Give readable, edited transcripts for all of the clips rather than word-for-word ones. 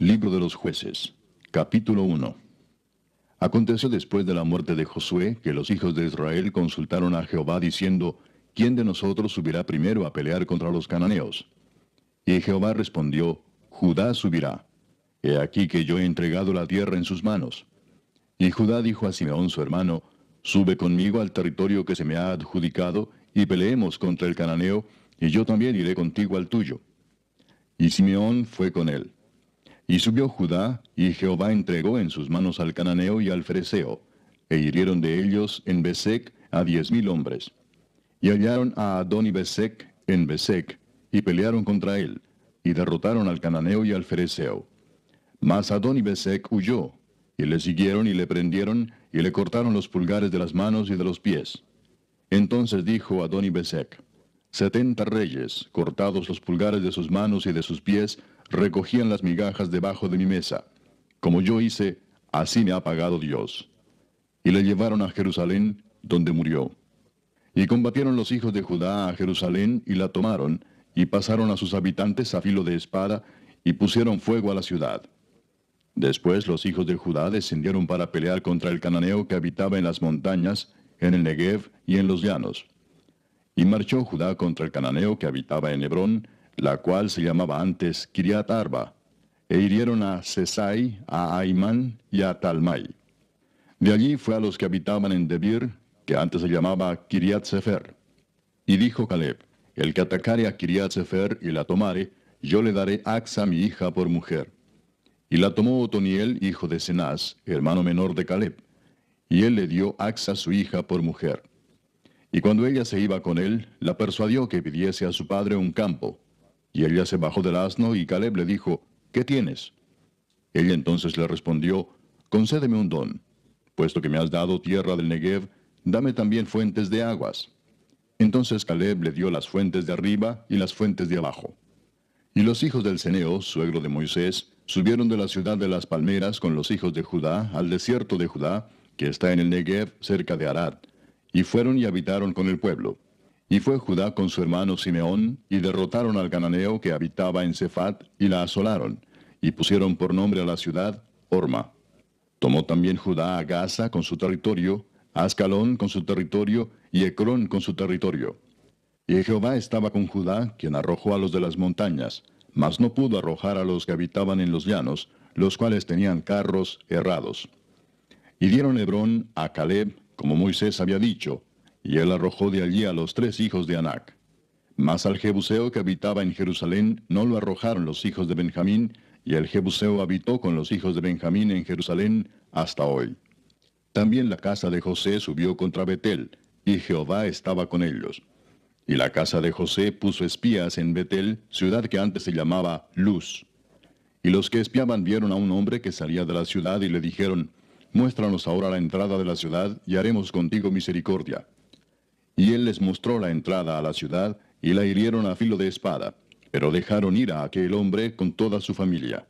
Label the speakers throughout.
Speaker 1: Libro de los Jueces, capítulo 1. Aconteció después de la muerte de Josué que los hijos de Israel consultaron a Jehová diciendo, ¿quién de nosotros subirá primero a pelear contra los cananeos? Y Jehová respondió, Judá subirá. He aquí que yo he entregado la tierra en sus manos. Y Judá dijo a Simeón su hermano, sube conmigo al territorio que se me ha adjudicado, y peleemos contra el cananeo, y yo también iré contigo al tuyo. Y Simeón fue con él. Y subió Judá, y Jehová entregó en sus manos al cananeo y al fereceo, e hirieron de ellos en Besec a 10,000 hombres. Y hallaron a Adoni-Besec en Besec, y pelearon contra él, y derrotaron al cananeo y al fereceo. Mas Adoni-Besec huyó, y le siguieron y le prendieron, y le cortaron los pulgares de las manos y de los pies. Entonces dijo Adoni-Besec, 70 reyes, cortados los pulgares de sus manos y de sus pies, recogían las migajas debajo de mi mesa. Como yo hice, así me ha pagado Dios. Y le llevaron a Jerusalén, donde murió. Y combatieron los hijos de Judá a Jerusalén, y la tomaron, y pasaron a sus habitantes a filo de espada, y pusieron fuego a la ciudad. Después los hijos de Judá descendieron para pelear contra el cananeo que habitaba en las montañas, en el Negev y en los llanos. Y marchó Judá contra el cananeo que habitaba en Hebrón, la cual se llamaba antes Kiriat Arba, e hirieron a Sesai, a Aimán y a Talmai. De allí fue a los que habitaban en Debir, que antes se llamaba Kiriat Sefer. Y dijo Caleb, el que atacare a Kiriat Sefer y la tomare, yo le daré Axa mi hija por mujer. Y la tomó Otoniel, hijo de Cenaz, hermano menor de Caleb, y él le dio Axa su hija por mujer. Y cuando ella se iba con él, la persuadió que pidiese a su padre un campo. Y ella se bajó del asno, y Caleb le dijo, ¿qué tienes? Ella entonces le respondió, concédeme un don. Puesto que me has dado tierra del Negev, dame también fuentes de aguas. Entonces Caleb le dio las fuentes de arriba y las fuentes de abajo. Y los hijos del Ceneo, suegro de Moisés, subieron de la ciudad de las palmeras con los hijos de Judá al desierto de Judá, que está en el Negev cerca de Arad, y fueron y habitaron con el pueblo. Y fue Judá con su hermano Simeón, y derrotaron al cananeo que habitaba en Cefat, y la asolaron, y pusieron por nombre a la ciudad Orma. Tomó también Judá a Gaza con su territorio, a Ascalón con su territorio, y Ecrón con su territorio. Y Jehová estaba con Judá, quien arrojó a los de las montañas, mas no pudo arrojar a los que habitaban en los llanos, los cuales tenían carros herrados. Y dieron Hebrón a Caleb, como Moisés había dicho, y él arrojó de allí a los 3 hijos de Anac. Mas al Jebuseo que habitaba en Jerusalén no lo arrojaron los hijos de Benjamín, y el Jebuseo habitó con los hijos de Benjamín en Jerusalén hasta hoy. También la casa de José subió contra Betel, y Jehová estaba con ellos. Y la casa de José puso espías en Betel, ciudad que antes se llamaba Luz. Y los que espiaban vieron a un hombre que salía de la ciudad y le dijeron, muéstranos ahora la entrada de la ciudad, y haremos contigo misericordia. Y él les mostró la entrada a la ciudad, y la hirieron a filo de espada, pero dejaron ir a aquel hombre con toda su familia.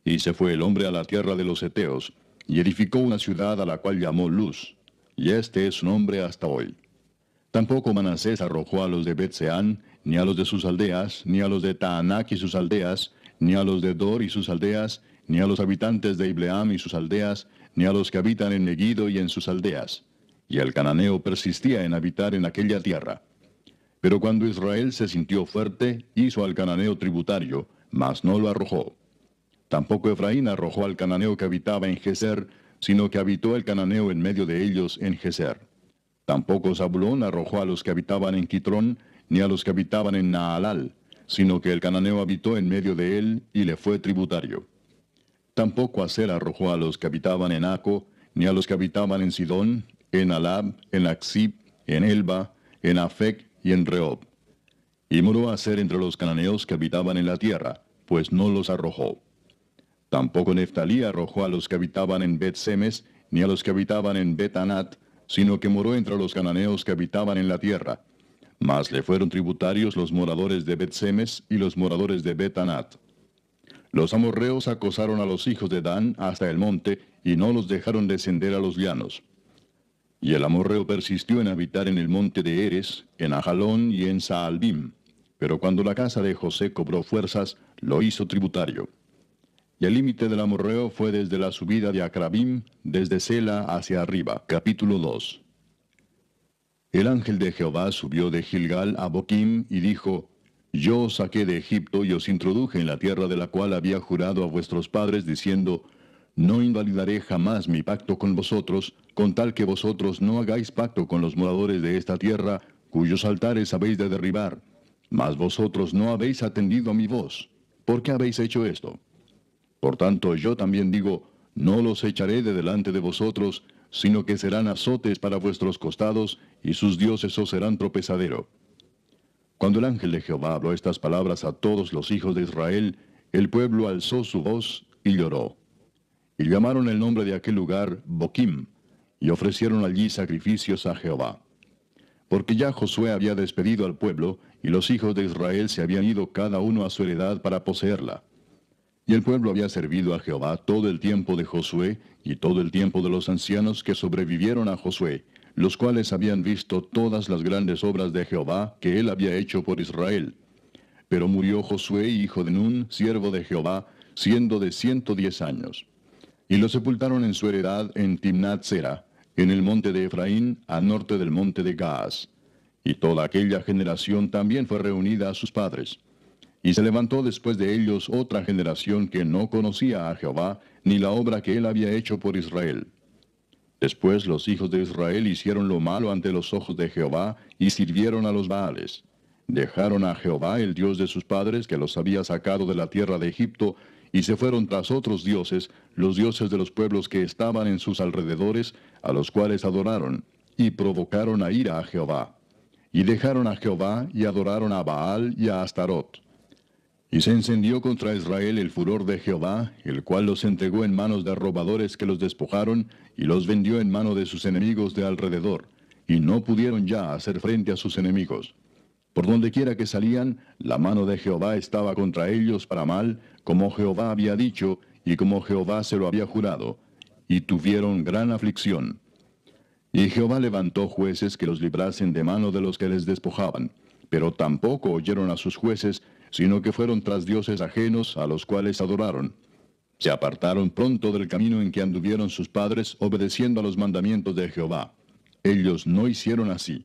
Speaker 1: Y se fue el hombre a la tierra de los Heteos, y edificó una ciudad a la cual llamó Luz, y este es su nombre hasta hoy. Tampoco Manasés arrojó a los de Bet-Seán, ni a los de sus aldeas, ni a los de Taanac y sus aldeas, ni a los de Dor y sus aldeas, ni a los habitantes de Ibleam y sus aldeas, ni a los que habitan en Megiddo y en sus aldeas. Y el cananeo persistía en habitar en aquella tierra. Pero cuando Israel se sintió fuerte, hizo al cananeo tributario, mas no lo arrojó. Tampoco Efraín arrojó al cananeo que habitaba en Geser, sino que habitó el cananeo en medio de ellos en Geser. Tampoco Zabulón arrojó a los que habitaban en Quitrón, ni a los que habitaban en Naalal, sino que el cananeo habitó en medio de él y le fue tributario. Tampoco Aser arrojó a los que habitaban en Aco, ni a los que habitaban en Sidón, en Alab, en Aksib, en Elba, en Afec y en Rehob. Y moró Aser entre los cananeos que habitaban en la tierra, pues no los arrojó. Tampoco Neftalí arrojó a los que habitaban en Bet-Semes, ni a los que habitaban en Bet-Anat, sino que moró entre los cananeos que habitaban en la tierra. Mas le fueron tributarios los moradores de Bet-Semes y los moradores de Bet-Anat. Los amorreos acosaron a los hijos de Dan hasta el monte, y no los dejaron descender a los llanos. Y el amorreo persistió en habitar en el monte de Eres, en Ajalón y en Saalbim. Pero cuando la casa de José cobró fuerzas, lo hizo tributario. Y el límite del amorreo fue desde la subida de Acrabim, desde Sela hacia arriba. Capítulo 2. El ángel de Jehová subió de Gilgal a Boquim y dijo: Yo os saqué de Egipto y os introduje en la tierra de la cual había jurado a vuestros padres, diciendo: No invalidaré jamás mi pacto con vosotros, con tal que vosotros no hagáis pacto con los moradores de esta tierra, cuyos altares habéis de derribar. Mas vosotros no habéis atendido a mi voz. ¿Por qué habéis hecho esto? Por tanto, yo también digo: no los echaré de delante de vosotros, sino que serán azotes para vuestros costados, y sus dioses os serán tropezadero. Cuando el ángel de Jehová habló estas palabras a todos los hijos de Israel, el pueblo alzó su voz y lloró. Y llamaron el nombre de aquel lugar Boquim, y ofrecieron allí sacrificios a Jehová. Porque ya Josué había despedido al pueblo, y los hijos de Israel se habían ido cada uno a su heredad para poseerla. Y el pueblo había servido a Jehová todo el tiempo de Josué, y todo el tiempo de los ancianos que sobrevivieron a Josué, los cuales habían visto todas las grandes obras de Jehová que él había hecho por Israel. Pero murió Josué, hijo de Nun, siervo de Jehová, siendo de 110 años. Y lo sepultaron en su heredad en Timnat-Sera, en el monte de Efraín, al norte del monte de Gaas. Y toda aquella generación también fue reunida a sus padres. Y se levantó después de ellos otra generación que no conocía a Jehová, ni la obra que él había hecho por Israel. Después los hijos de Israel hicieron lo malo ante los ojos de Jehová, y sirvieron a los Baales. Dejaron a Jehová, el Dios de sus padres, que los había sacado de la tierra de Egipto, y se fueron tras otros dioses, los dioses de los pueblos que estaban en sus alrededores, a los cuales adoraron, y provocaron a ira a Jehová. Y dejaron a Jehová, y adoraron a Baal y a Astarot. Y se encendió contra Israel el furor de Jehová, el cual los entregó en manos de robadores que los despojaron, y los vendió en mano de sus enemigos de alrededor, y no pudieron ya hacer frente a sus enemigos. Por donde quiera que salían, la mano de Jehová estaba contra ellos para mal, como Jehová había dicho, y como Jehová se lo había jurado, y tuvieron gran aflicción. Y Jehová levantó jueces que los librasen de mano de los que les despojaban, pero tampoco oyeron a sus jueces, sino que fueron tras dioses ajenos, a los cuales adoraron. Se apartaron pronto del camino en que anduvieron sus padres, obedeciendo a los mandamientos de Jehová. Ellos no hicieron así.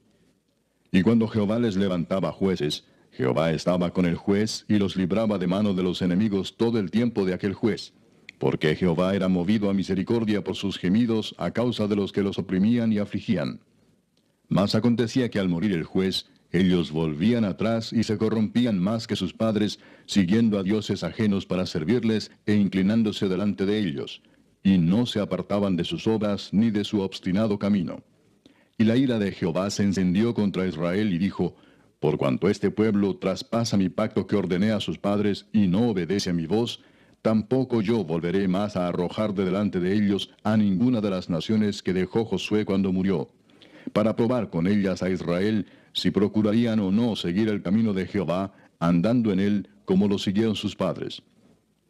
Speaker 1: Y cuando Jehová les levantaba jueces, Jehová estaba con el juez, y los libraba de mano de los enemigos todo el tiempo de aquel juez. Porque Jehová era movido a misericordia por sus gemidos, a causa de los que los oprimían y afligían. Mas acontecía que al morir el juez, ellos volvían atrás y se corrompían más que sus padres, siguiendo a dioses ajenos para servirles e inclinándose delante de ellos, y no se apartaban de sus obras ni de su obstinado camino. Y la ira de Jehová se encendió contra Israel y dijo: Por cuanto este pueblo traspasa mi pacto que ordené a sus padres y no obedece a mi voz, tampoco yo volveré más a arrojar de delante de ellos a ninguna de las naciones que dejó Josué cuando murió, para probar con ellas a Israel si procurarían o no seguir el camino de Jehová, andando en él como lo siguieron sus padres.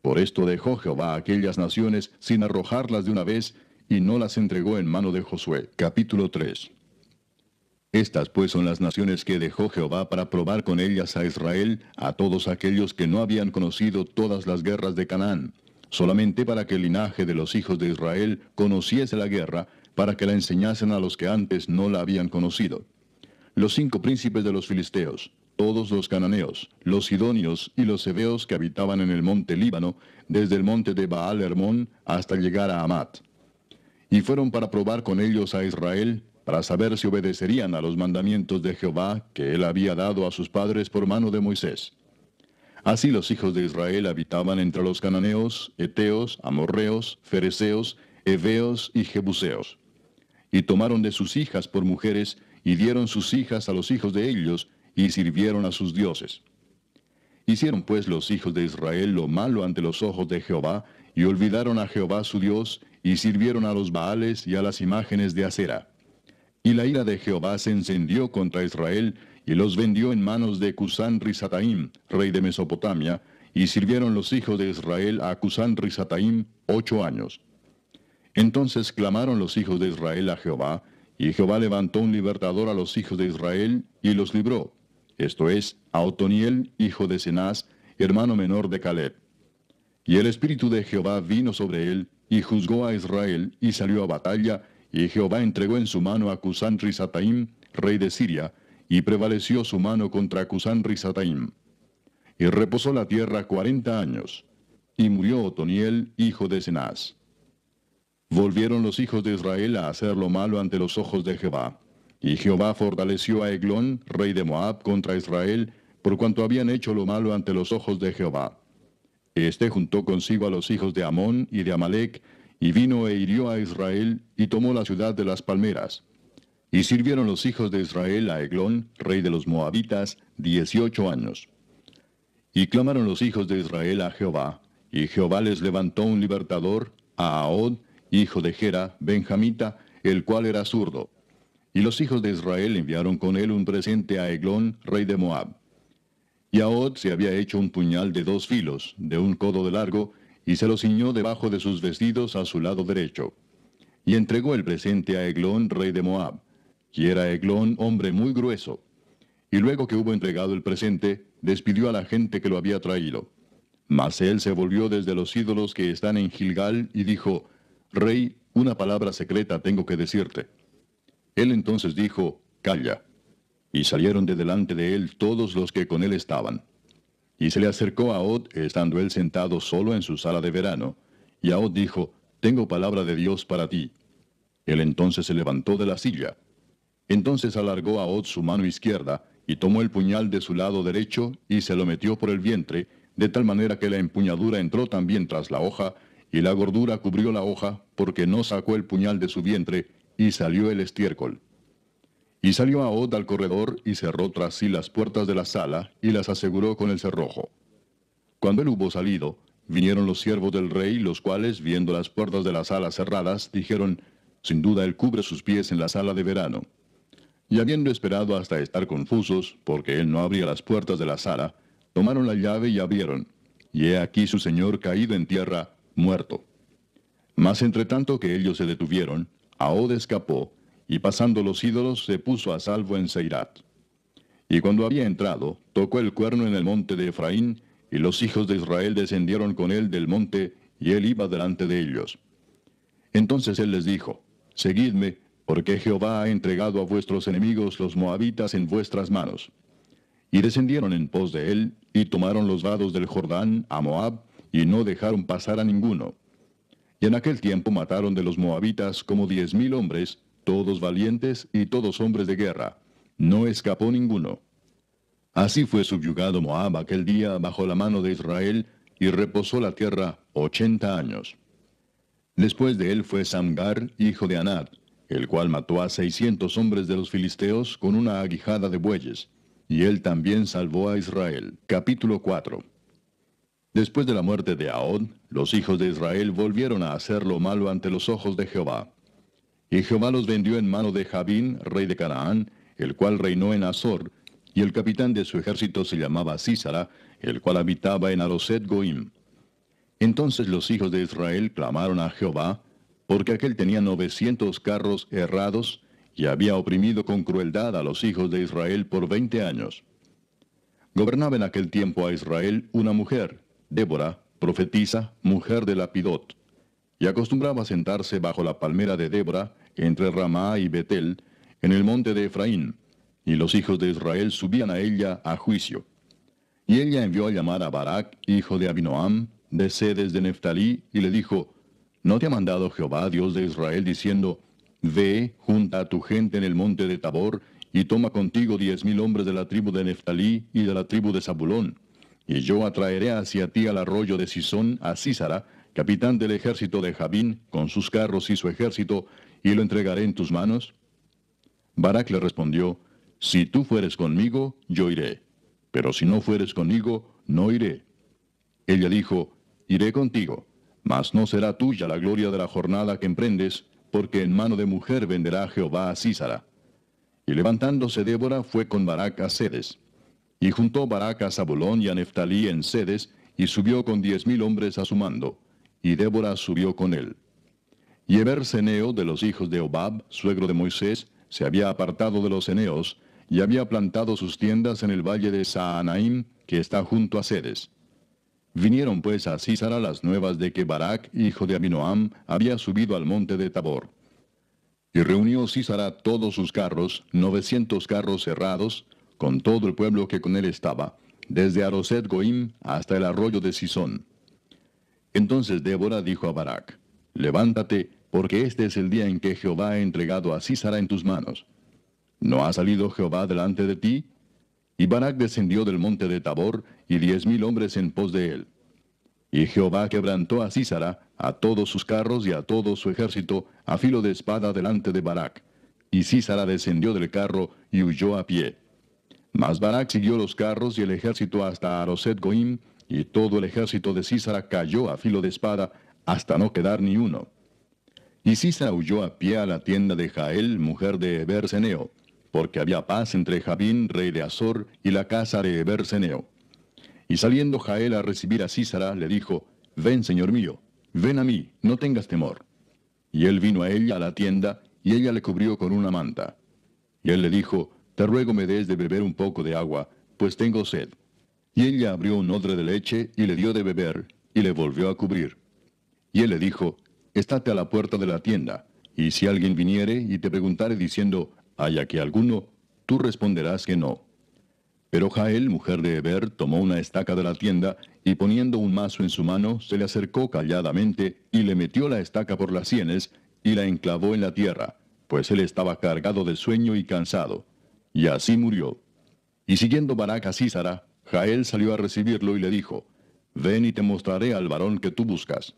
Speaker 1: Por esto dejó Jehová a aquellas naciones sin arrojarlas de una vez, y no las entregó en mano de Josué. Capítulo 3. Estas pues son las naciones que dejó Jehová para probar con ellas a Israel, a todos aquellos que no habían conocido todas las guerras de Canaán, solamente para que el linaje de los hijos de Israel conociese la guerra, para que la enseñasen a los que antes no la habían conocido. Los 5 príncipes de los filisteos, todos los cananeos, los sidonios y los heveos que habitaban en el monte Líbano, desde el monte de Baal Hermón hasta llegar a Amat. Y fueron para probar con ellos a Israel, para saber si obedecerían a los mandamientos de Jehová que él había dado a sus padres por mano de Moisés. Así los hijos de Israel habitaban entre los cananeos, heteos, amorreos, fereceos, heveos y jebuseos. Y tomaron de sus hijas por mujeres, y dieron sus hijas a los hijos de ellos, y sirvieron a sus dioses. Hicieron pues los hijos de Israel lo malo ante los ojos de Jehová, y olvidaron a Jehová su Dios, y sirvieron a los Baales y a las imágenes de Acera. Y la ira de Jehová se encendió contra Israel, y los vendió en manos de Cusán-Risataim, rey de Mesopotamia, y sirvieron los hijos de Israel a Cusán-Risataim 8 años. Entonces clamaron los hijos de Israel a Jehová, y Jehová levantó un libertador a los hijos de Israel, y los libró, esto es, a Otoniel, hijo de Cenaz, hermano menor de Caleb. Y el Espíritu de Jehová vino sobre él, y juzgó a Israel, y salió a batalla, y Jehová entregó en su mano a Cusán-Risataim, rey de Siria, y prevaleció su mano contra Cusán-Risataim. Y reposó la tierra 40 años, y murió Otoniel, hijo de Cenaz. Volvieron los hijos de Israel a hacer lo malo ante los ojos de Jehová. Y Jehová fortaleció a Eglón, rey de Moab, contra Israel, por cuanto habían hecho lo malo ante los ojos de Jehová. Este juntó consigo a los hijos de Amón y de Amalec, y vino e hirió a Israel, y tomó la ciudad de las palmeras. Y sirvieron los hijos de Israel a Eglón, rey de los Moabitas, 18 años. Y clamaron los hijos de Israel a Jehová, y Jehová les levantó un libertador, a Ahod, hijo de Gera, benjamita, el cual era zurdo. Y los hijos de Israel enviaron con él un presente a Eglón, rey de Moab. Y Ahod se había hecho un puñal de 2 filos, de 1 codo de largo, y se lo ciñó debajo de sus vestidos a su lado derecho. Y entregó el presente a Eglón, rey de Moab, y era Eglón hombre muy grueso. Y luego que hubo entregado el presente, despidió a la gente que lo había traído. Mas él se volvió desde los ídolos que están en Gilgal, y dijo, Rey, una palabra secreta tengo que decirte. Él entonces dijo, Calla. Y salieron de delante de él todos los que con él estaban. Y se le acercó a Ahod, estando él sentado solo en su sala de verano. Y Ahod dijo, Tengo palabra de Dios para ti. Él entonces se levantó de la silla. Entonces alargó Ahod su mano izquierda, y tomó el puñal de su lado derecho, y se lo metió por el vientre, de tal manera que la empuñadura entró también tras la hoja, y la gordura cubrió la hoja, porque no sacó el puñal de su vientre, y salió el estiércol. Y salió Ahod al corredor, y cerró tras sí las puertas de la sala, y las aseguró con el cerrojo. Cuando él hubo salido, vinieron los siervos del rey, los cuales, viendo las puertas de la sala cerradas, dijeron, Sin duda él cubre sus pies en la sala de verano. Y habiendo esperado hasta estar confusos, porque él no abría las puertas de la sala, tomaron la llave y abrieron, y he aquí su señor caído en tierra, muerto. Mas entre tanto que ellos se detuvieron, Ahod escapó, y pasando los ídolos se puso a salvo en Seirat. Y cuando había entrado, tocó el cuerno en el monte de Efraín, y los hijos de Israel descendieron con él del monte, y él iba delante de ellos. Entonces él les dijo, Seguidme, porque Jehová ha entregado a vuestros enemigos los moabitas en vuestras manos. Y descendieron en pos de él, y tomaron los vados del Jordán a Moab, y no dejaron pasar a ninguno. Y en aquel tiempo mataron de los moabitas como 10,000 hombres, todos valientes y todos hombres de guerra. No escapó ninguno. Así fue subyugado Moab aquel día bajo la mano de Israel, y reposó la tierra 80 años. Después de él fue Samgar, hijo de Anat, el cual mató a 600 hombres de los filisteos con una aguijada de bueyes, y él también salvó a Israel. Capítulo 4. Después de la muerte de Ahod, los hijos de Israel volvieron a hacer lo malo ante los ojos de Jehová. Y Jehová los vendió en mano de Jabín, rey de Canaán, el cual reinó en Azor, y el capitán de su ejército se llamaba Sísara, el cual habitaba en Aroset Goim. Entonces los hijos de Israel clamaron a Jehová, porque aquél tenía 900 carros errados, y había oprimido con crueldad a los hijos de Israel por 20 años. Gobernaba en aquel tiempo a Israel una mujer, Débora, profetisa, mujer de Lapidot, y acostumbraba sentarse bajo la palmera de Débora, entre Ramá y Betel, en el monte de Efraín, y los hijos de Israel subían a ella a juicio. Y ella envió a llamar a Barak, hijo de Abinoam, de Sedes de Neftalí, y le dijo, ¿No te ha mandado Jehová, Dios de Israel, diciendo, Ve, junta a tu gente en el monte de Tabor, y toma contigo 10,000 hombres de la tribu de Neftalí y de la tribu de Zabulón, y yo atraeré hacia ti al arroyo de Sisón a Sísara, capitán del ejército de Jabín, con sus carros y su ejército, y lo entregaré en tus manos? Barak le respondió, Si tú fueres conmigo, yo iré, pero si no fueres conmigo, no iré. Ella dijo, Iré contigo, mas no será tuya la gloria de la jornada que emprendes, porque en mano de mujer venderá Jehová a Sísara. Y levantándose Débora fue con Barak a Sedes. Y juntó Barak a Zabulón y a Neftalí en Sedes, y subió con 10,000 hombres a su mando, y Débora subió con él. Y Eber-Seneo de los hijos de Obab, suegro de Moisés, se había apartado de los eneos, y había plantado sus tiendas en el valle de Saanaim, que está junto a Sedes. Vinieron pues a Sísara las nuevas de que Barac, hijo de Abinoam, había subido al monte de Tabor. Y reunió Sísara todos sus carros, 900 carros cerrados, con todo el pueblo que con él estaba, desde Aroset Goim hasta el arroyo de Sisón. Entonces Débora dijo a Barac: Levántate, porque este es el día en que Jehová ha entregado a Sísara en tus manos. ¿No ha salido Jehová delante de ti? Y Barac descendió del monte de Tabor, y 10,000 hombres en pos de él. Y Jehová quebrantó a Sísara, a todos sus carros y a todo su ejército, a filo de espada delante de Barac. Y Sísara descendió del carro y huyó a pie. Mas Barac siguió los carros y el ejército hasta Aroset Goim, y todo el ejército de Sísara cayó a filo de espada, hasta no quedar ni uno. Y Sísara huyó a pie a la tienda de Jael, mujer de Eber-Seneo, porque había paz entre Jabín, rey de Azor, y la casa de Eber-Seneo. Y saliendo Jael a recibir a Sísara, le dijo: Ven, señor mío, ven a mí, no tengas temor. Y él vino a ella a la tienda, y ella le cubrió con una manta. Y él le dijo: Te ruego me des de beber un poco de agua, pues tengo sed. Y ella abrió un odre de leche, y le dio de beber, y le volvió a cubrir. Y él le dijo: Estate a la puerta de la tienda, y si alguien viniere y te preguntare diciendo: ¿Hay aquí alguno?, tú responderás que no. Pero Jael, mujer de Eber, tomó una estaca de la tienda, y poniendo un mazo en su mano, se le acercó calladamente, y le metió la estaca por las sienes, y la enclavó en la tierra, pues él estaba cargado de sueño y cansado. Y así murió. Y siguiendo Barac a Sísara, Jael salió a recibirlo y le dijo: Ven y te mostraré al varón que tú buscas.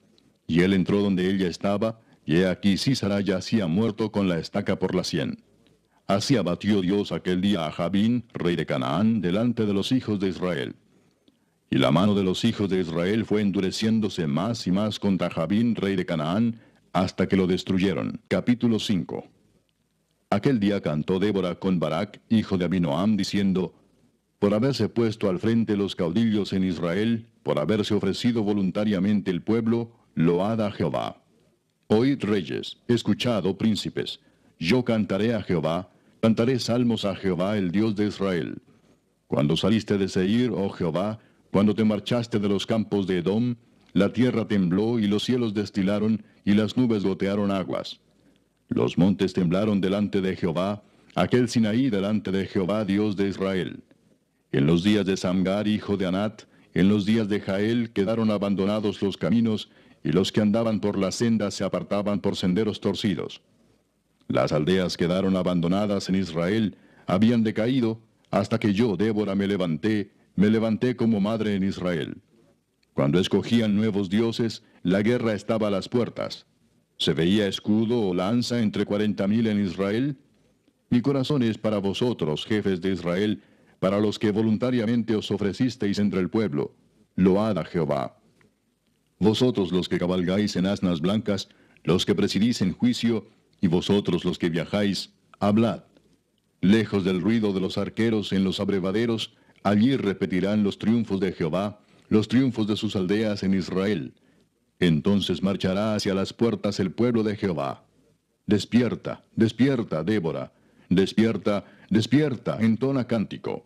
Speaker 1: Y él entró donde ella estaba, y he aquí Sísara yacía muerto con la estaca por la sien. Así abatió Dios aquel día a Jabín, rey de Canaán, delante de los hijos de Israel. Y la mano de los hijos de Israel fue endureciéndose más y más contra Jabín, rey de Canaán, hasta que lo destruyeron. Capítulo 5. Aquel día cantó Débora con Barac, hijo de Abinoam, diciendo: Por haberse puesto al frente los caudillos en Israel, por haberse ofrecido voluntariamente el pueblo, load a Jehová. Oíd reyes, escuchad, oh príncipes. Yo cantaré a Jehová, cantaré salmos a Jehová, el Dios de Israel. Cuando saliste de Seir, oh Jehová, cuando te marchaste de los campos de Edom, la tierra tembló y los cielos destilaron y las nubes gotearon aguas. Los montes temblaron delante de Jehová, aquel Sinaí delante de Jehová, Dios de Israel. En los días de Samgar, hijo de Anat, en los días de Jael, quedaron abandonados los caminos, y los que andaban por las sendas se apartaban por senderos torcidos. Las aldeas quedaron abandonadas en Israel, habían decaído, hasta que yo, Débora, me levanté como madre en Israel. Cuando escogían nuevos dioses, la guerra estaba a las puertas. ¿Se veía escudo o lanza entre 40,000 en Israel? Mi corazón es para vosotros, jefes de Israel, para los que voluntariamente os ofrecisteis entre el pueblo. Load a Jehová. Vosotros los que cabalgáis en asnas blancas, los que presidís en juicio, y vosotros los que viajáis, hablad. Lejos del ruido de los arqueros en los abrevaderos, allí repetirán los triunfos de Jehová, los triunfos de sus aldeas en Israel. Entonces marchará hacia las puertas el pueblo de Jehová. Despierta, despierta, Débora. Despierta, despierta, entona cántico.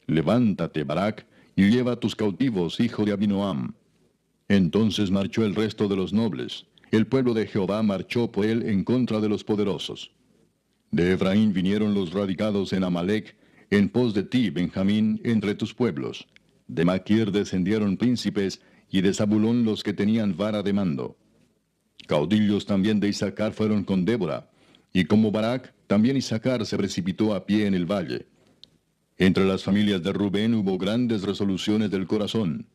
Speaker 1: Levántate, Barac, y lleva tus cautivos, hijo de Abinoam. Entonces marchó el resto de los nobles. El pueblo de Jehová marchó por él en contra de los poderosos. De Efraín vinieron los radicados en Amalec, en pos de ti, Benjamín, entre tus pueblos. De Maquir descendieron príncipes, y de Zabulón los que tenían vara de mando. Caudillos también de Isaacar fueron con Débora, y como Barac, también Isaacar se precipitó a pie en el valle. Entre las familias de Rubén hubo grandes resoluciones del corazón.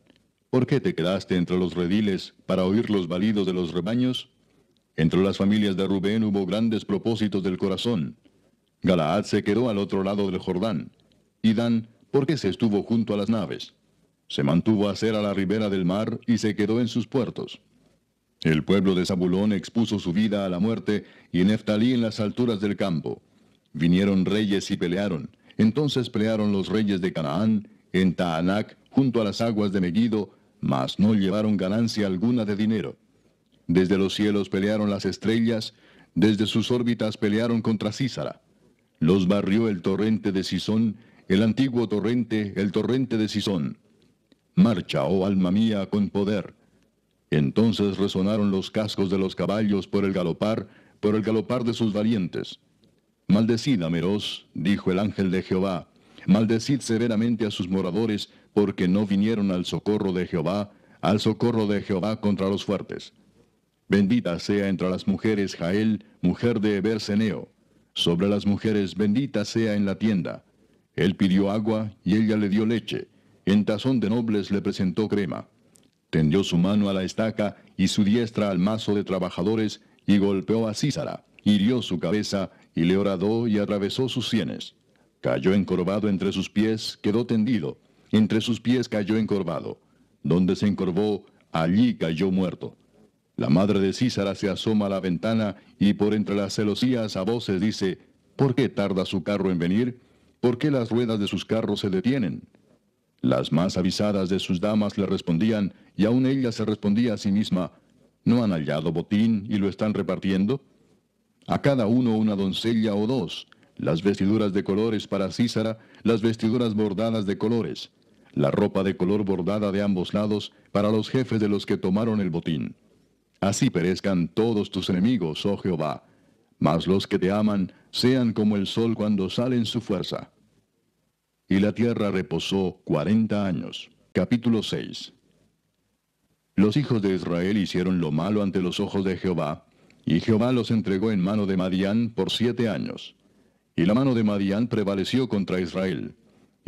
Speaker 1: ¿Por qué te quedaste entre los rediles para oír los balidos de los rebaños? Entre las familias de Rubén hubo grandes propósitos del corazón. Galaad se quedó al otro lado del Jordán. Y Dan, ¿por qué se estuvo junto a las naves? Se mantuvo a ser a la ribera del mar y se quedó en sus puertos. El pueblo de Zabulón expuso su vida a la muerte, y Neftalí en las alturas del campo. Vinieron reyes y pelearon. Entonces pelearon los reyes de Canaán, en Taanac, junto a las aguas de Megiddo, mas no llevaron ganancia alguna de dinero. Desde los cielos pelearon las estrellas, desde sus órbitas pelearon contra Sísara. Los barrió el torrente de Sisón, el antiguo torrente, el torrente de Sisón. Marcha, oh alma mía, con poder. Entonces resonaron los cascos de los caballos por el galopar de sus valientes. Maldecid a Meroz, dijo el ángel de Jehová, maldecid severamente a sus moradores, porque no vinieron al socorro de Jehová contra los fuertes. Bendita sea entre las mujeres Jael, mujer de Eber-Seneo. Sobre las mujeres bendita sea en la tienda. Él pidió agua, y ella le dio leche. En tazón de nobles le presentó crema. Tendió su mano a la estaca, y su diestra al mazo de trabajadores, y golpeó a Sísara, hirió su cabeza, y le horadó y atravesó sus sienes. Cayó encorvado entre sus pies, quedó tendido. Entre sus pies cayó encorvado. Donde se encorvó, allí cayó muerto. La madre de Sísara se asoma a la ventana, y por entre las celosías a voces dice, ¿por qué tarda su carro en venir? ¿Por qué las ruedas de sus carros se detienen? Las más avisadas de sus damas le respondían, y aun ella se respondía a sí misma, ¿no han hallado botín y lo están repartiendo? A cada uno una doncella o dos, las vestiduras de colores para Sísara, las vestiduras bordadas de colores, la ropa de color bordada de ambos lados para los jefes de los que tomaron el botín. Así perezcan todos tus enemigos, oh Jehová, mas los que te aman sean como el sol cuando sale en su fuerza. Y la tierra reposó 40 años. Capítulo 6. Los hijos de Israel hicieron lo malo ante los ojos de Jehová, y Jehová los entregó en mano de Madián por 7 años. Y la mano de Madián prevaleció contra Israel.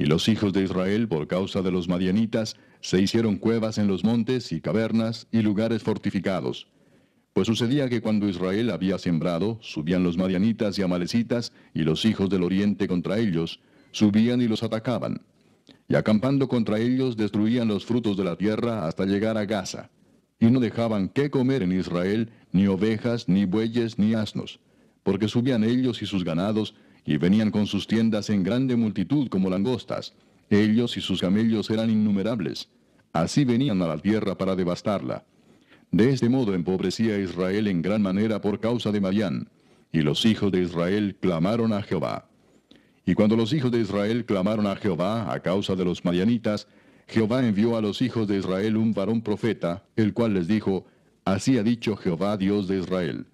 Speaker 1: Y los hijos de Israel, por causa de los madianitas, se hicieron cuevas en los montes y cavernas y lugares fortificados. Pues sucedía que cuando Israel había sembrado, subían los madianitas y amalecitas y los hijos del oriente contra ellos, subían y los atacaban. Y acampando contra ellos destruían los frutos de la tierra hasta llegar a Gaza. Y no dejaban qué comer en Israel, ni ovejas, ni bueyes, ni asnos, porque subían ellos y sus ganados, y venían con sus tiendas en grande multitud como langostas. Ellos y sus camellos eran innumerables. Así venían a la tierra para devastarla. De este modo empobrecía Israel en gran manera por causa de Madián. Y los hijos de Israel clamaron a Jehová. Y cuando los hijos de Israel clamaron a Jehová a causa de los madianitas, Jehová envió a los hijos de Israel un varón profeta, el cual les dijo, Así ha dicho Jehová Dios de Israel.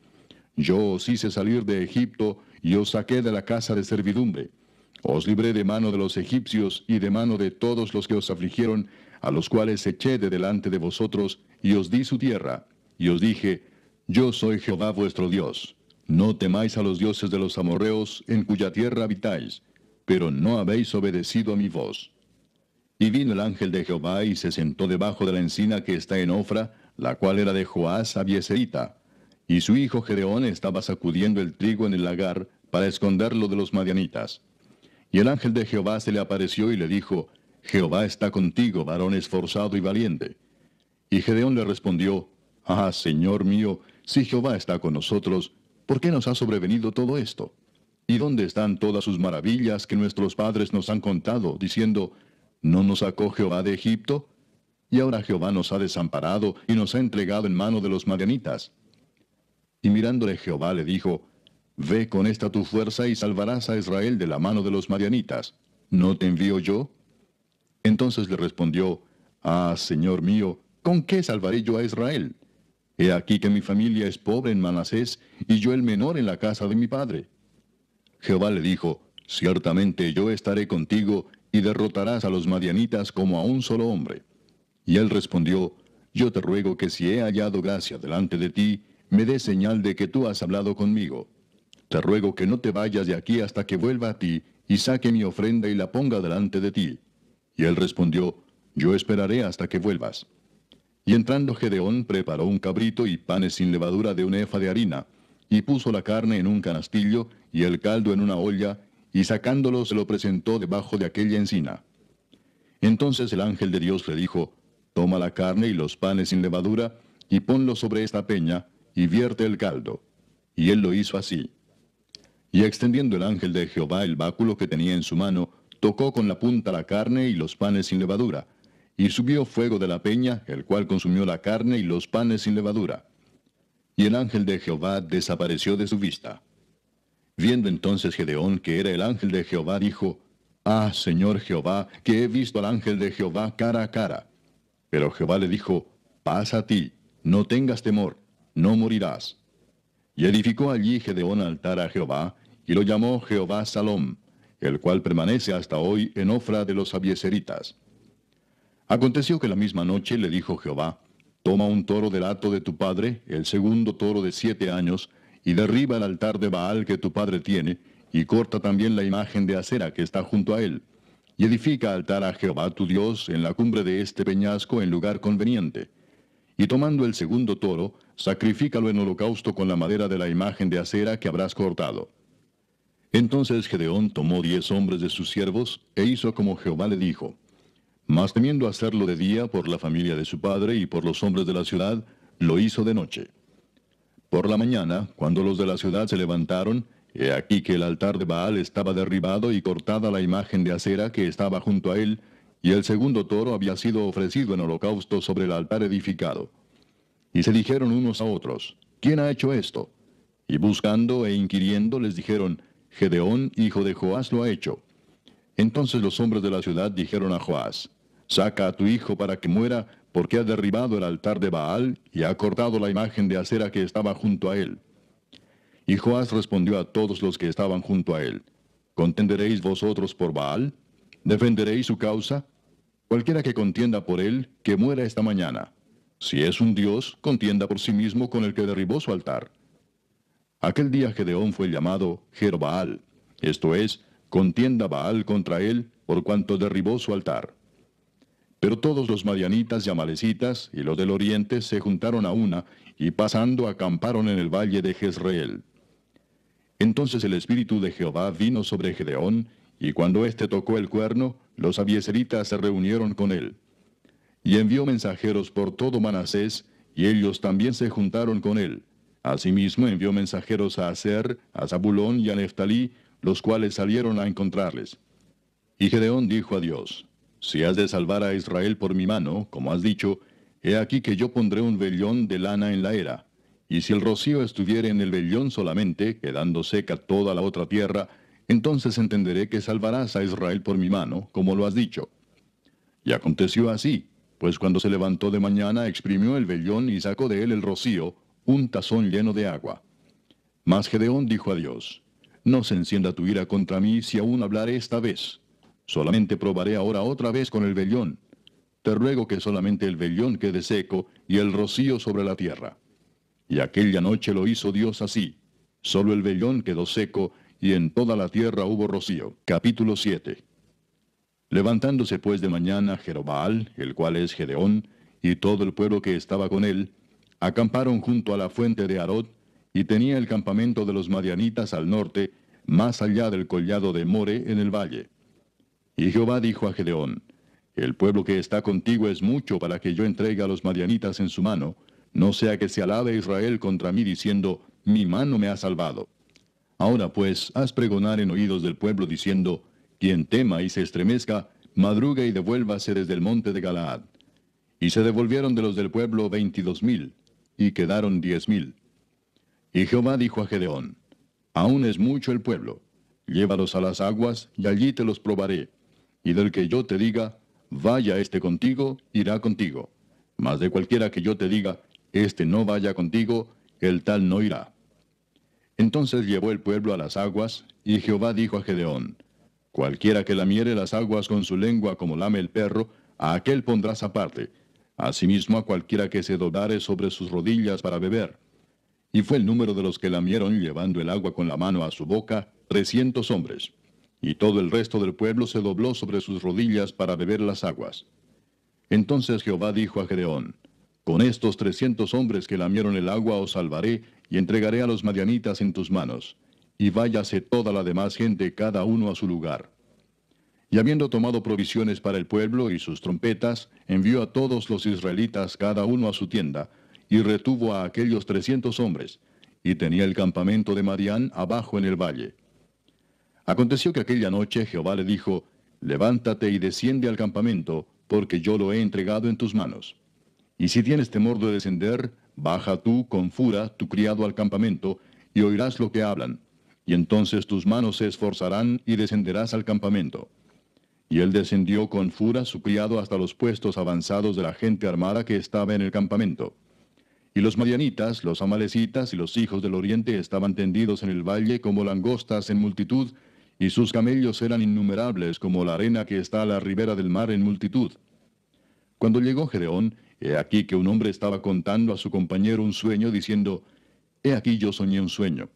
Speaker 1: Yo os hice salir de Egipto, y os saqué de la casa de servidumbre. Os libré de mano de los egipcios, y de mano de todos los que os afligieron, a los cuales eché de delante de vosotros, y os di su tierra. Y os dije, Yo soy Jehová vuestro Dios. No temáis a los dioses de los amorreos, en cuya tierra habitáis, pero no habéis obedecido a mi voz. Y vino el ángel de Jehová, y se sentó debajo de la encina que está en Ofra, la cual era de Joás Abieserita. Y su hijo Gedeón estaba sacudiendo el trigo en el lagar, para esconderlo de los madianitas. Y el ángel de Jehová se le apareció y le dijo, Jehová está contigo, varón esforzado y valiente. Y Gedeón le respondió, Ah, Señor mío, si Jehová está con nosotros, ¿por qué nos ha sobrevenido todo esto? ¿Y dónde están todas sus maravillas que nuestros padres nos han contado, diciendo, ¿no nos sacó Jehová de Egipto? Y ahora Jehová nos ha desamparado y nos ha entregado en mano de los madianitas. Y mirándole Jehová le dijo, Ve con esta tu fuerza y salvarás a Israel de la mano de los madianitas. ¿No te envío yo? Entonces le respondió, Ah, Señor mío, ¿con qué salvaré yo a Israel? He aquí que mi familia es pobre en Manasés, y yo el menor en la casa de mi padre. Jehová le dijo, Ciertamente yo estaré contigo, y derrotarás a los madianitas como a un solo hombre. Y él respondió, Yo te ruego que si he hallado gracia delante de ti, me des señal de que tú has hablado conmigo. Te ruego que no te vayas de aquí hasta que vuelva a ti, y saque mi ofrenda y la ponga delante de ti. Y él respondió, Yo esperaré hasta que vuelvas. Y entrando Gedeón preparó un cabrito y panes sin levadura de un efa de harina, y puso la carne en un canastillo, y el caldo en una olla, y sacándolo se lo presentó debajo de aquella encina. Entonces el ángel de Dios le dijo, Toma la carne y los panes sin levadura, y ponlo sobre esta peña, y vierte el caldo. Y él lo hizo así. Y extendiendo el ángel de Jehová el báculo que tenía en su mano, tocó con la punta la carne y los panes sin levadura. Y subió fuego de la peña, el cual consumió la carne y los panes sin levadura. Y el ángel de Jehová desapareció de su vista. Viendo entonces Gedeón que era el ángel de Jehová, dijo, Ah, Señor Jehová, que he visto al ángel de Jehová cara a cara. Pero Jehová le dijo, pasa a ti, no tengas temor, no morirás. Y edificó allí Gedeón altar a Jehová, y lo llamó Jehová Salom, el cual permanece hasta hoy en Ofra de los abieseritas. Aconteció que la misma noche le dijo Jehová, toma un toro del hato de tu padre, el segundo toro de 7 años, y derriba el altar de Baal que tu padre tiene, y corta también la imagen de acera que está junto a él, y edifica altar a Jehová tu Dios en la cumbre de este peñasco en lugar conveniente. Y tomando el segundo toro, sacrifícalo en holocausto con la madera de la imagen de acera que habrás cortado. Entonces Gedeón tomó 10 hombres de sus siervos, e hizo como Jehová le dijo. Mas temiendo hacerlo de día por la familia de su padre y por los hombres de la ciudad, lo hizo de noche. Por la mañana, cuando los de la ciudad se levantaron, he aquí que el altar de Baal estaba derribado y cortada la imagen de acera que estaba junto a él, y el segundo toro había sido ofrecido en holocausto sobre el altar edificado. Y se dijeron unos a otros, ¿quién ha hecho esto? Y buscando e inquiriendo les dijeron, Gedeón, hijo de Joás, lo ha hecho. Entonces los hombres de la ciudad dijeron a Joás, saca a tu hijo para que muera, porque ha derribado el altar de Baal y ha cortado la imagen de acera que estaba junto a él. Y Joás respondió a todos los que estaban junto a él, ¿contenderéis vosotros por Baal? ¿Defenderéis su causa? Cualquiera que contienda por él, que muera esta mañana. Si es un dios, contienda por sí mismo con el que derribó su altar. Aquel día Gedeón fue llamado Jerbaal, esto es, contienda Baal contra él, por cuanto derribó su altar. Pero todos los madianitas y amalecitas y los del oriente se juntaron a una, y pasando acamparon en el valle de Jezreel. Entonces el espíritu de Jehová vino sobre Gedeón, y cuando éste tocó el cuerno, los abieseritas se reunieron con él. Y envió mensajeros por todo Manasés, y ellos también se juntaron con él. Asimismo envió mensajeros a Aser, a Zabulón y a Neftalí, los cuales salieron a encontrarles. Y Gedeón dijo a Dios, si has de salvar a Israel por mi mano, como has dicho, he aquí que yo pondré un vellón de lana en la era. Y si el rocío estuviere en el vellón solamente, quedando seca toda la otra tierra, entonces entenderé que salvarás a Israel por mi mano, como lo has dicho. Y aconteció así, pues cuando se levantó de mañana exprimió el vellón y sacó de él el rocío, un tazón lleno de agua. Mas Gedeón dijo a Dios, no se encienda tu ira contra mí si aún hablaré esta vez. Solamente probaré ahora otra vez con el vellón. Te ruego que solamente el vellón quede seco y el rocío sobre la tierra. Y aquella noche lo hizo Dios así. Solo el vellón quedó seco y en toda la tierra hubo rocío. Capítulo 7. Levantándose pues de mañana Jerobbaal, el cual es Gedeón, y todo el pueblo que estaba con él, acamparon junto a la fuente de Arod, y tenía el campamento de los madianitas al norte, más allá del collado de More en el valle. Y Jehová dijo a Gedeón, el pueblo que está contigo es mucho para que yo entregue a los madianitas en su mano, no sea que se alabe Israel contra mí diciendo, mi mano me ha salvado. Ahora pues, haz pregonar en oídos del pueblo diciendo, quien tema y se estremezca, madrugue y devuélvase desde el monte de Galaad. Y se devolvieron de los del pueblo 22,000, y quedaron 10,000. Y Jehová dijo a Gedeón, aún es mucho el pueblo, llévalos a las aguas, y allí te los probaré. Y del que yo te diga, vaya este contigo, irá contigo. Mas de cualquiera que yo te diga, este no vaya contigo, el tal no irá. Entonces llevó el pueblo a las aguas, y Jehová dijo a Gedeón, cualquiera que lamiere las aguas con su lengua como lame el perro, a aquel pondrás aparte. Asimismo a cualquiera que se doblare sobre sus rodillas para beber. Y fue el número de los que lamieron llevando el agua con la mano a su boca, 300 hombres. Y todo el resto del pueblo se dobló sobre sus rodillas para beber las aguas. Entonces Jehová dijo a Gedeón, con estos 300 hombres que lamieron el agua os salvaré, y entregaré a los madianitas en tus manos. Y váyase toda la demás gente cada uno a su lugar. Y habiendo tomado provisiones para el pueblo y sus trompetas, envió a todos los israelitas cada uno a su tienda, y retuvo a aquellos 300 hombres, y tenía el campamento de Madián abajo en el valle. Aconteció que aquella noche Jehová le dijo, levántate y desciende al campamento, porque yo lo he entregado en tus manos. Y si tienes temor de descender, baja tú con Fura, tu criado, al campamento, y oirás lo que hablan. Y entonces tus manos se esforzarán y descenderás al campamento. Y él descendió con Fura su criado hasta los puestos avanzados de la gente armada que estaba en el campamento. Y los madianitas, los amalecitas y los hijos del oriente estaban tendidos en el valle como langostas en multitud, y sus camellos eran innumerables como la arena que está a la ribera del mar en multitud. Cuando llegó Gedeón, he aquí que un hombre estaba contando a su compañero un sueño, diciendo, He aquí yo soñé un sueño.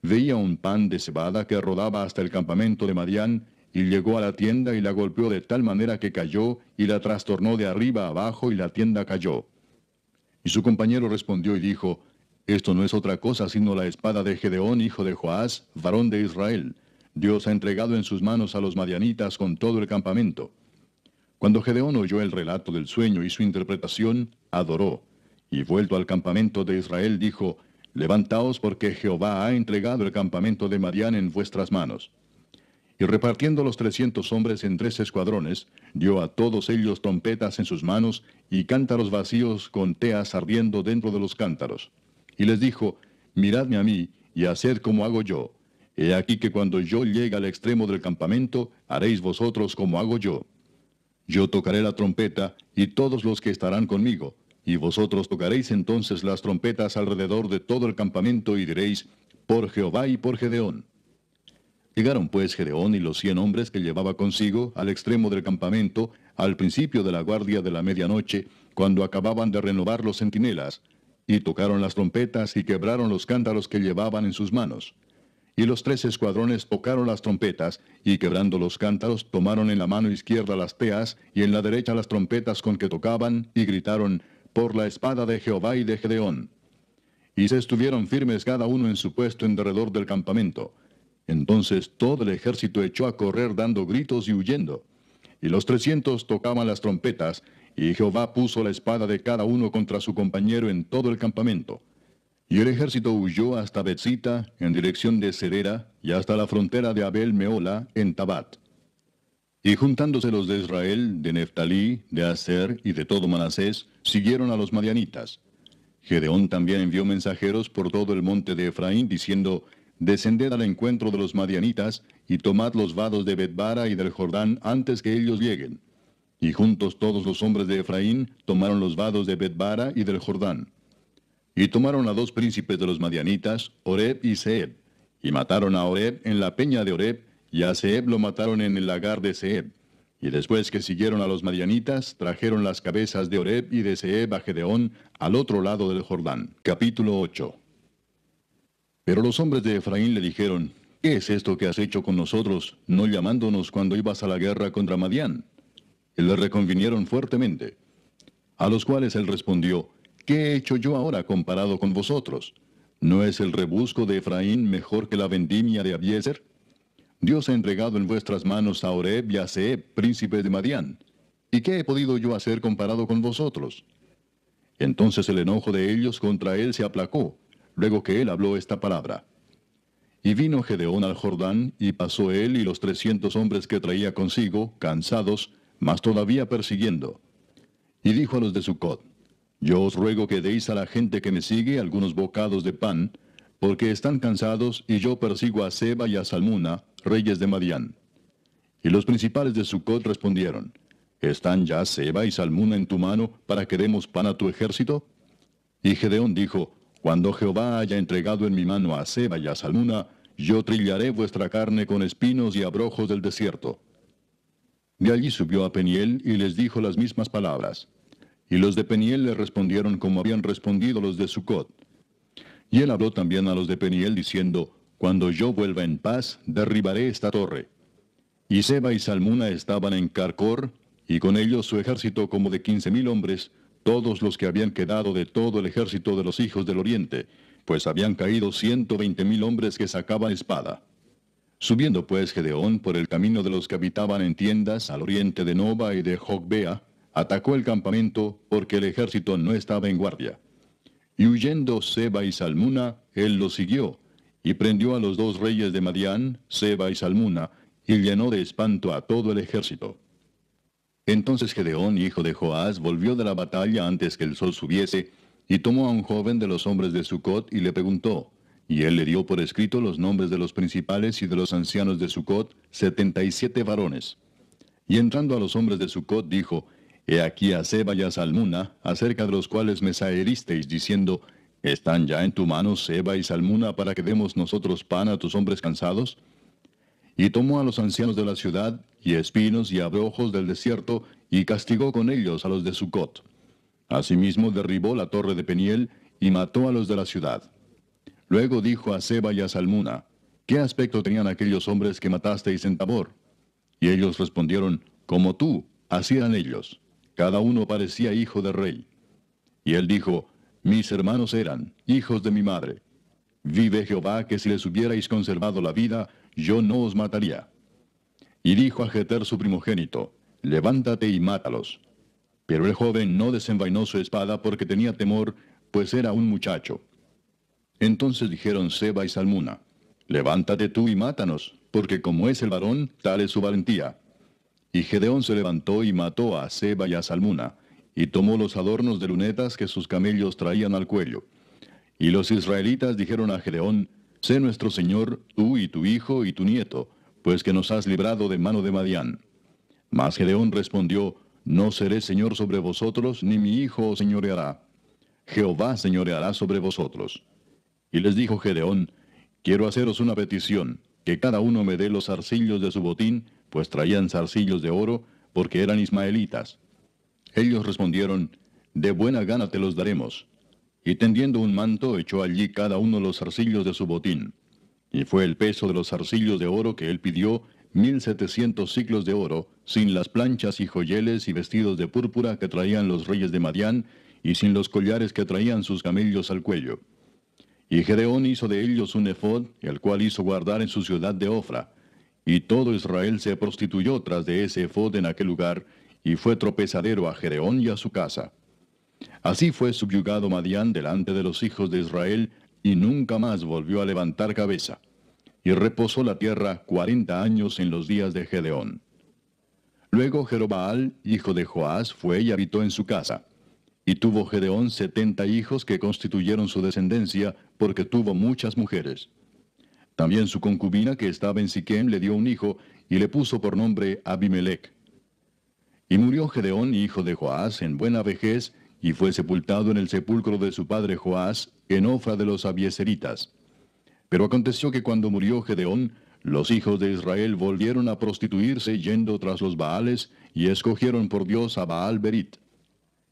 Speaker 1: Veía un pan de cebada que rodaba hasta el campamento de Madián, y llegó a la tienda y la golpeó de tal manera que cayó, y la trastornó de arriba a abajo, y la tienda cayó. Y su compañero respondió y dijo, Esto no es otra cosa sino la espada de Gedeón, hijo de Joás, varón de Israel. Dios ha entregado en sus manos a los madianitas con todo el campamento. Cuando Gedeón oyó el relato del sueño y su interpretación, adoró. Y vuelto al campamento de Israel, dijo, Levantaos porque Jehová ha entregado el campamento de Madián en vuestras manos. Y repartiendo los 300 hombres en 3 escuadrones, dio a todos ellos trompetas en sus manos y cántaros vacíos con teas ardiendo dentro de los cántaros. Y les dijo, Miradme a mí, y haced como hago yo. He aquí que cuando yo llegue al extremo del campamento, haréis vosotros como hago yo. Yo tocaré la trompeta, y todos los que estarán conmigo, y vosotros tocaréis entonces las trompetas alrededor de todo el campamento, y diréis, por Jehová y por Gedeón. Llegaron pues Gedeón y los 100 hombres que llevaba consigo al extremo del campamento, al principio de la guardia de la medianoche, cuando acababan de renovar los centinelas, y tocaron las trompetas y quebraron los cántaros que llevaban en sus manos. Y los 3 escuadrones tocaron las trompetas, y quebrando los cántaros, tomaron en la mano izquierda las teas, y en la derecha las trompetas con que tocaban, y gritaron, por la espada de Jehová y de Gedeón. Y se estuvieron firmes cada uno en su puesto en derredor del campamento. Entonces todo el ejército echó a correr dando gritos y huyendo. Y los 300 tocaban las trompetas, y Jehová puso la espada de cada uno contra su compañero en todo el campamento. Y el ejército huyó hasta Betzita, en dirección de Serera, y hasta la frontera de Abel Meola, en Tabat. Y juntándose los de Israel, de Neftalí, de Aser y de todo Manasés, siguieron a los madianitas. Gedeón también envió mensajeros por todo el monte de Efraín, diciendo, Descended al encuentro de los madianitas, y tomad los vados de Betbara y del Jordán antes que ellos lleguen. Y juntos todos los hombres de Efraín tomaron los vados de Betbara y del Jordán. Y tomaron a 2 príncipes de los madianitas, Oreb y Zeeb, y mataron a Oreb en la peña de Oreb, y a Zeeb lo mataron en el lagar de Zeeb. Y después que siguieron a los madianitas, trajeron las cabezas de Oreb y de Zeeb a Gedeón al otro lado del Jordán. Capítulo 8. Pero los hombres de Efraín le dijeron, ¿qué es esto que has hecho con nosotros, no llamándonos cuando ibas a la guerra contra Madián? Y le reconvinieron fuertemente. A los cuales él respondió, ¿qué he hecho yo ahora comparado con vosotros? ¿No es el rebusco de Efraín mejor que la vendimia de Abiezer? Dios ha entregado en vuestras manos a Oreb y a Zeeb, príncipes de Madián. ¿Y qué he podido yo hacer comparado con vosotros? Entonces el enojo de ellos contra él se aplacó, luego que él habló esta palabra. Y vino Gedeón al Jordán, y pasó él y los 300 hombres que traía consigo, cansados, mas todavía persiguiendo. Y dijo a los de Sucot, Yo os ruego que deis a la gente que me sigue algunos bocados de pan, porque están cansados, y yo persigo a Seba y a Salmuna, reyes de Madián. Y los principales de Sucot respondieron, ¿están ya Seba y Salmuna en tu mano para que demos pan a tu ejército? Y Gedeón dijo, Cuando Jehová haya entregado en mi mano a Seba y a Salmuna, yo trillaré vuestra carne con espinos y abrojos del desierto. De allí subió a Peniel y les dijo las mismas palabras. Y los de Peniel le respondieron como habían respondido los de Sucot. Y él habló también a los de Peniel diciendo, Cuando yo vuelva en paz, derribaré esta torre. Y Seba y Salmuna estaban en Carcor, y con ellos su ejército como de 15,000 hombres, todos los que habían quedado de todo el ejército de los hijos del oriente, pues habían caído 120,000 hombres que sacaban espada. Subiendo pues Gedeón por el camino de los que habitaban en tiendas al oriente de Noba y de Jogbea, atacó el campamento porque el ejército no estaba en guardia. Y huyendo Seba y Salmuna, él los siguió, y prendió a los 2 reyes de Madián, Seba y Salmuna, y llenó de espanto a todo el ejército. Entonces Gedeón, hijo de Joás, volvió de la batalla antes que el sol subiese, y tomó a un joven de los hombres de Sucot y le preguntó, y él le dio por escrito los nombres de los principales y de los ancianos de Sucot, 77 varones. Y entrando a los hombres de Sucot, dijo, He aquí a Seba y a Salmuna, acerca de los cuales me saheristeis, diciendo, ¿Están ya en tu mano Seba y Salmuna para que demos nosotros pan a tus hombres cansados? Y tomó a los ancianos de la ciudad, y espinos y abrojos del desierto, y castigó con ellos a los de Sucot. Asimismo derribó la torre de Peniel, y mató a los de la ciudad. Luego dijo a Seba y a Salmuna, ¿Qué aspecto tenían aquellos hombres que matasteis en Tabor? Y ellos respondieron, Como tú, así eran ellos. Cada uno parecía hijo de rey. Y él dijo, Mis hermanos eran hijos de mi madre. Vive Jehová que si les hubierais conservado la vida, yo no os mataría. Y dijo a Jeter su primogénito, Levántate y mátalos. Pero el joven no desenvainó su espada porque tenía temor, pues era un muchacho. Entonces dijeron Seba y Salmuna, Levántate tú y mátanos, porque como es el varón, tal es su valentía. Y Gedeón se levantó y mató a Seba y a Salmuna, y tomó los adornos de lunetas que sus camellos traían al cuello. Y los israelitas dijeron a Gedeón, Sé nuestro señor, tú y tu hijo y tu nieto, pues que nos has librado de mano de Madián. Mas Gedeón respondió, No seré señor sobre vosotros, ni mi hijo os señoreará. Jehová señoreará sobre vosotros. Y les dijo Gedeón, Quiero haceros una petición, que cada uno me dé los zarcillos de su botín, pues traían zarcillos de oro, porque eran ismaelitas. Ellos respondieron, De buena gana te los daremos. Y tendiendo un manto, echó allí cada uno los zarcillos de su botín. Y fue el peso de los zarcillos de oro que él pidió, 1700 siclos de oro, sin las planchas y joyeles y vestidos de púrpura que traían los reyes de Madián, y sin los collares que traían sus camellos al cuello. Y Gedeón hizo de ellos un ephod, el cual hizo guardar en su ciudad de Ofra. Y todo Israel se prostituyó tras de ese ephod en aquel lugar, y fue tropezadero a Gedeón y a su casa. Así fue subyugado Madián delante de los hijos de Israel, y nunca más volvió a levantar cabeza. Y reposó la tierra 40 años en los días de Gedeón. Luego Jerobaal, hijo de Joás, fue y habitó en su casa. Y tuvo Gedeón 70 hijos que constituyeron su descendencia, porque tuvo muchas mujeres. También su concubina que estaba en Siquem le dio un hijo, y le puso por nombre Abimelech. Y murió Gedeón, hijo de Joás, en buena vejez, y fue sepultado en el sepulcro de su padre Joás, en Ofra de los Abieseritas. Pero aconteció que cuando murió Gedeón, los hijos de Israel volvieron a prostituirse yendo tras los Baales, y escogieron por Dios a Baal Berit.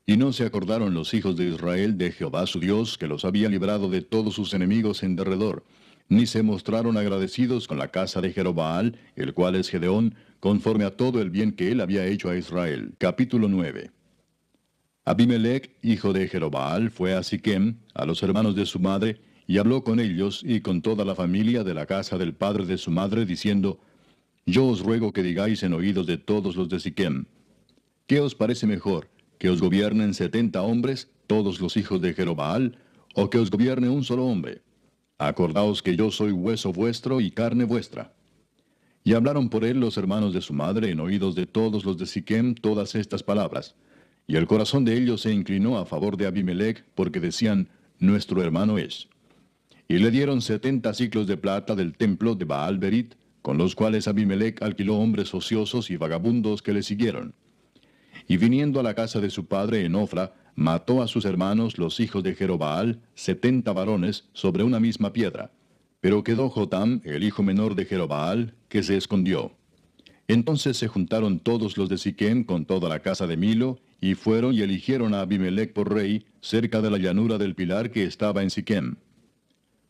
Speaker 1: Y no se acordaron los hijos de Israel de Jehová su Dios, que los había librado de todos sus enemigos en derredor, ni se mostraron agradecidos con la casa de Jerobaal, el cual es Gedeón, conforme a todo el bien que él había hecho a Israel. Capítulo 9. Abimelech, hijo de Jerobaal, fue a Siquem, a los hermanos de su madre, y habló con ellos y con toda la familia de la casa del padre de su madre, diciendo, Yo os ruego que digáis en oídos de todos los de Siquem, ¿qué os parece mejor, que os gobiernen 70 hombres, todos los hijos de Jerobaal, o que os gobierne un solo hombre? Acordaos que yo soy hueso vuestro y carne vuestra. Y hablaron por él los hermanos de su madre en oídos de todos los de Siquem todas estas palabras. Y el corazón de ellos se inclinó a favor de Abimelech, porque decían, Nuestro hermano es. Y le dieron 70 siclos de plata del templo de Baal Berit, con los cuales Abimelech alquiló hombres ociosos y vagabundos que le siguieron. Y viniendo a la casa de su padre en Ofra, mató a sus hermanos los hijos de Jerobaal, 70 varones, sobre una misma piedra. Pero quedó Jotam, el hijo menor de Jerobaal, que se escondió. Entonces se juntaron todos los de Siquem con toda la casa de Milo, y fueron y eligieron a Abimelech por rey, cerca de la llanura del pilar que estaba en Siquem.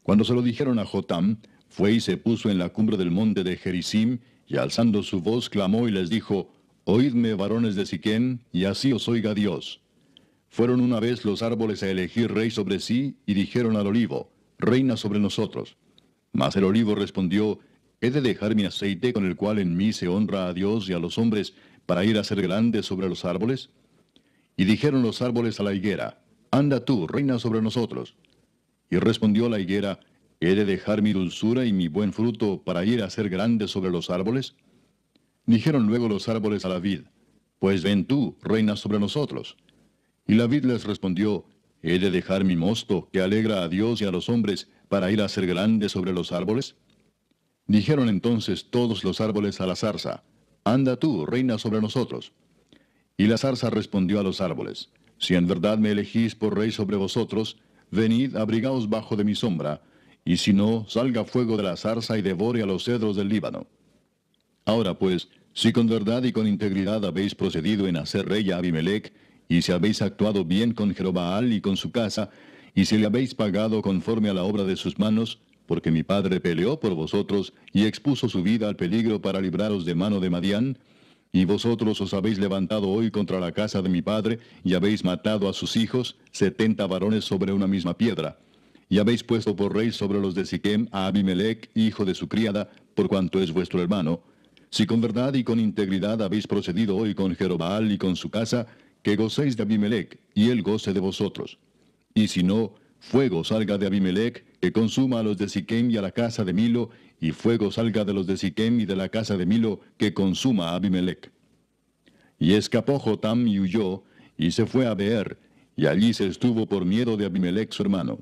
Speaker 1: Cuando se lo dijeron a Jotam, fue y se puso en la cumbre del monte de Gerizim, y alzando su voz clamó y les dijo, Oídme, varones de Siquem, y así os oiga Dios. Fueron una vez los árboles a elegir rey sobre sí, y dijeron al olivo, Reina sobre nosotros. Mas el olivo respondió, ¿He de dejar mi aceite con el cual en mí se honra a Dios y a los hombres, para ir a ser grande sobre los árboles? Y dijeron los árboles a la higuera, Anda tú, reina sobre nosotros. Y respondió la higuera, ¿He de dejar mi dulzura y mi buen fruto para ir a ser grande sobre los árboles? Dijeron luego los árboles a la vid, Pues ven tú, reina sobre nosotros. Y la vid les respondió, ¿He de dejar mi mosto, que alegra a Dios y a los hombres, para ir a ser grande sobre los árboles? Dijeron entonces todos los árboles a la zarza, anda tú, reina sobre nosotros. Y la zarza respondió a los árboles, si en verdad me elegís por rey sobre vosotros, venid, abrigaos bajo de mi sombra, y si no, salga fuego de la zarza y devore a los cedros del Líbano. Ahora pues, si con verdad y con integridad habéis procedido en hacer rey a Abimelech, y si habéis actuado bien con Jerobaal y con su casa, y si le habéis pagado conforme a la obra de sus manos, porque mi padre peleó por vosotros y expuso su vida al peligro para libraros de mano de Madián, y vosotros os habéis levantado hoy contra la casa de mi padre, y habéis matado a sus hijos, 70 varones sobre una misma piedra. Y habéis puesto por rey sobre los de Siquem a Abimelech, hijo de su criada, por cuanto es vuestro hermano. Si con verdad y con integridad habéis procedido hoy con Jerobaal y con su casa, que gocéis de Abimelech, y él goce de vosotros. Y si no, fuego salga de Abimelech, que consuma a los de Siquem y a la casa de Milo, y fuego salga de los de Siquem y de la casa de Milo, que consuma a Abimelech. Y escapó Jotam y huyó, y se fue a Beer, y allí se estuvo por miedo de Abimelech su hermano.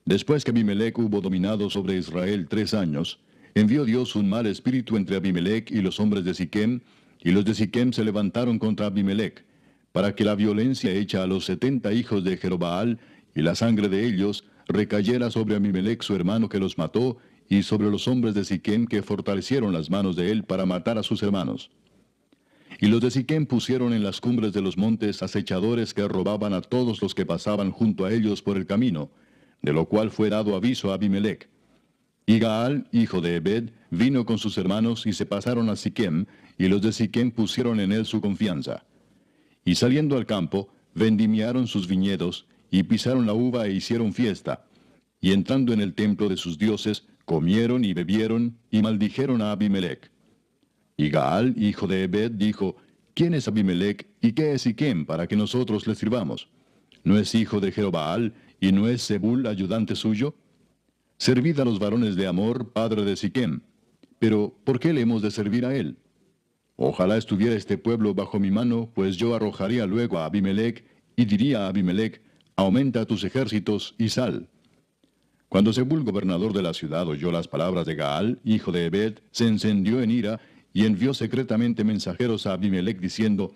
Speaker 1: Después que Abimelech hubo dominado sobre Israel 3 años, envió Dios un mal espíritu entre Abimelech y los hombres de Siquem, y los de Siquem se levantaron contra Abimelech, para que la violencia hecha a los 70 hijos de Jerobaal y la sangre de ellos recayera sobre Abimelech su hermano que los mató, y sobre los hombres de Siquem que fortalecieron las manos de él para matar a sus hermanos. Y los de Siquem pusieron en las cumbres de los montes acechadores que robaban a todos los que pasaban junto a ellos por el camino, de lo cual fue dado aviso a Abimelech. Y Gaal, hijo de Ebed, vino con sus hermanos y se pasaron a Siquem, y los de Siquem pusieron en él su confianza. Y saliendo al campo, vendimiaron sus viñedos, y pisaron la uva e hicieron fiesta. Y entrando en el templo de sus dioses, comieron y bebieron, y maldijeron a Abimelech. Y Gaal, hijo de Ebed, dijo, ¿quién es Abimelech y qué es Siquem para que nosotros le sirvamos? ¿No es hijo de Jerobaal, y no es Zebul ayudante suyo? Servid a los varones de Amor, padre de Siquem. Pero, ¿por qué le hemos de servir a él? Ojalá estuviera este pueblo bajo mi mano, pues yo arrojaría luego a Abimelech, y diría a Abimelech, aumenta tus ejércitos y sal. Cuando Zebul, gobernador de la ciudad, oyó las palabras de Gaal, hijo de Ebed, se encendió en ira, y envió secretamente mensajeros a Abimelech diciendo,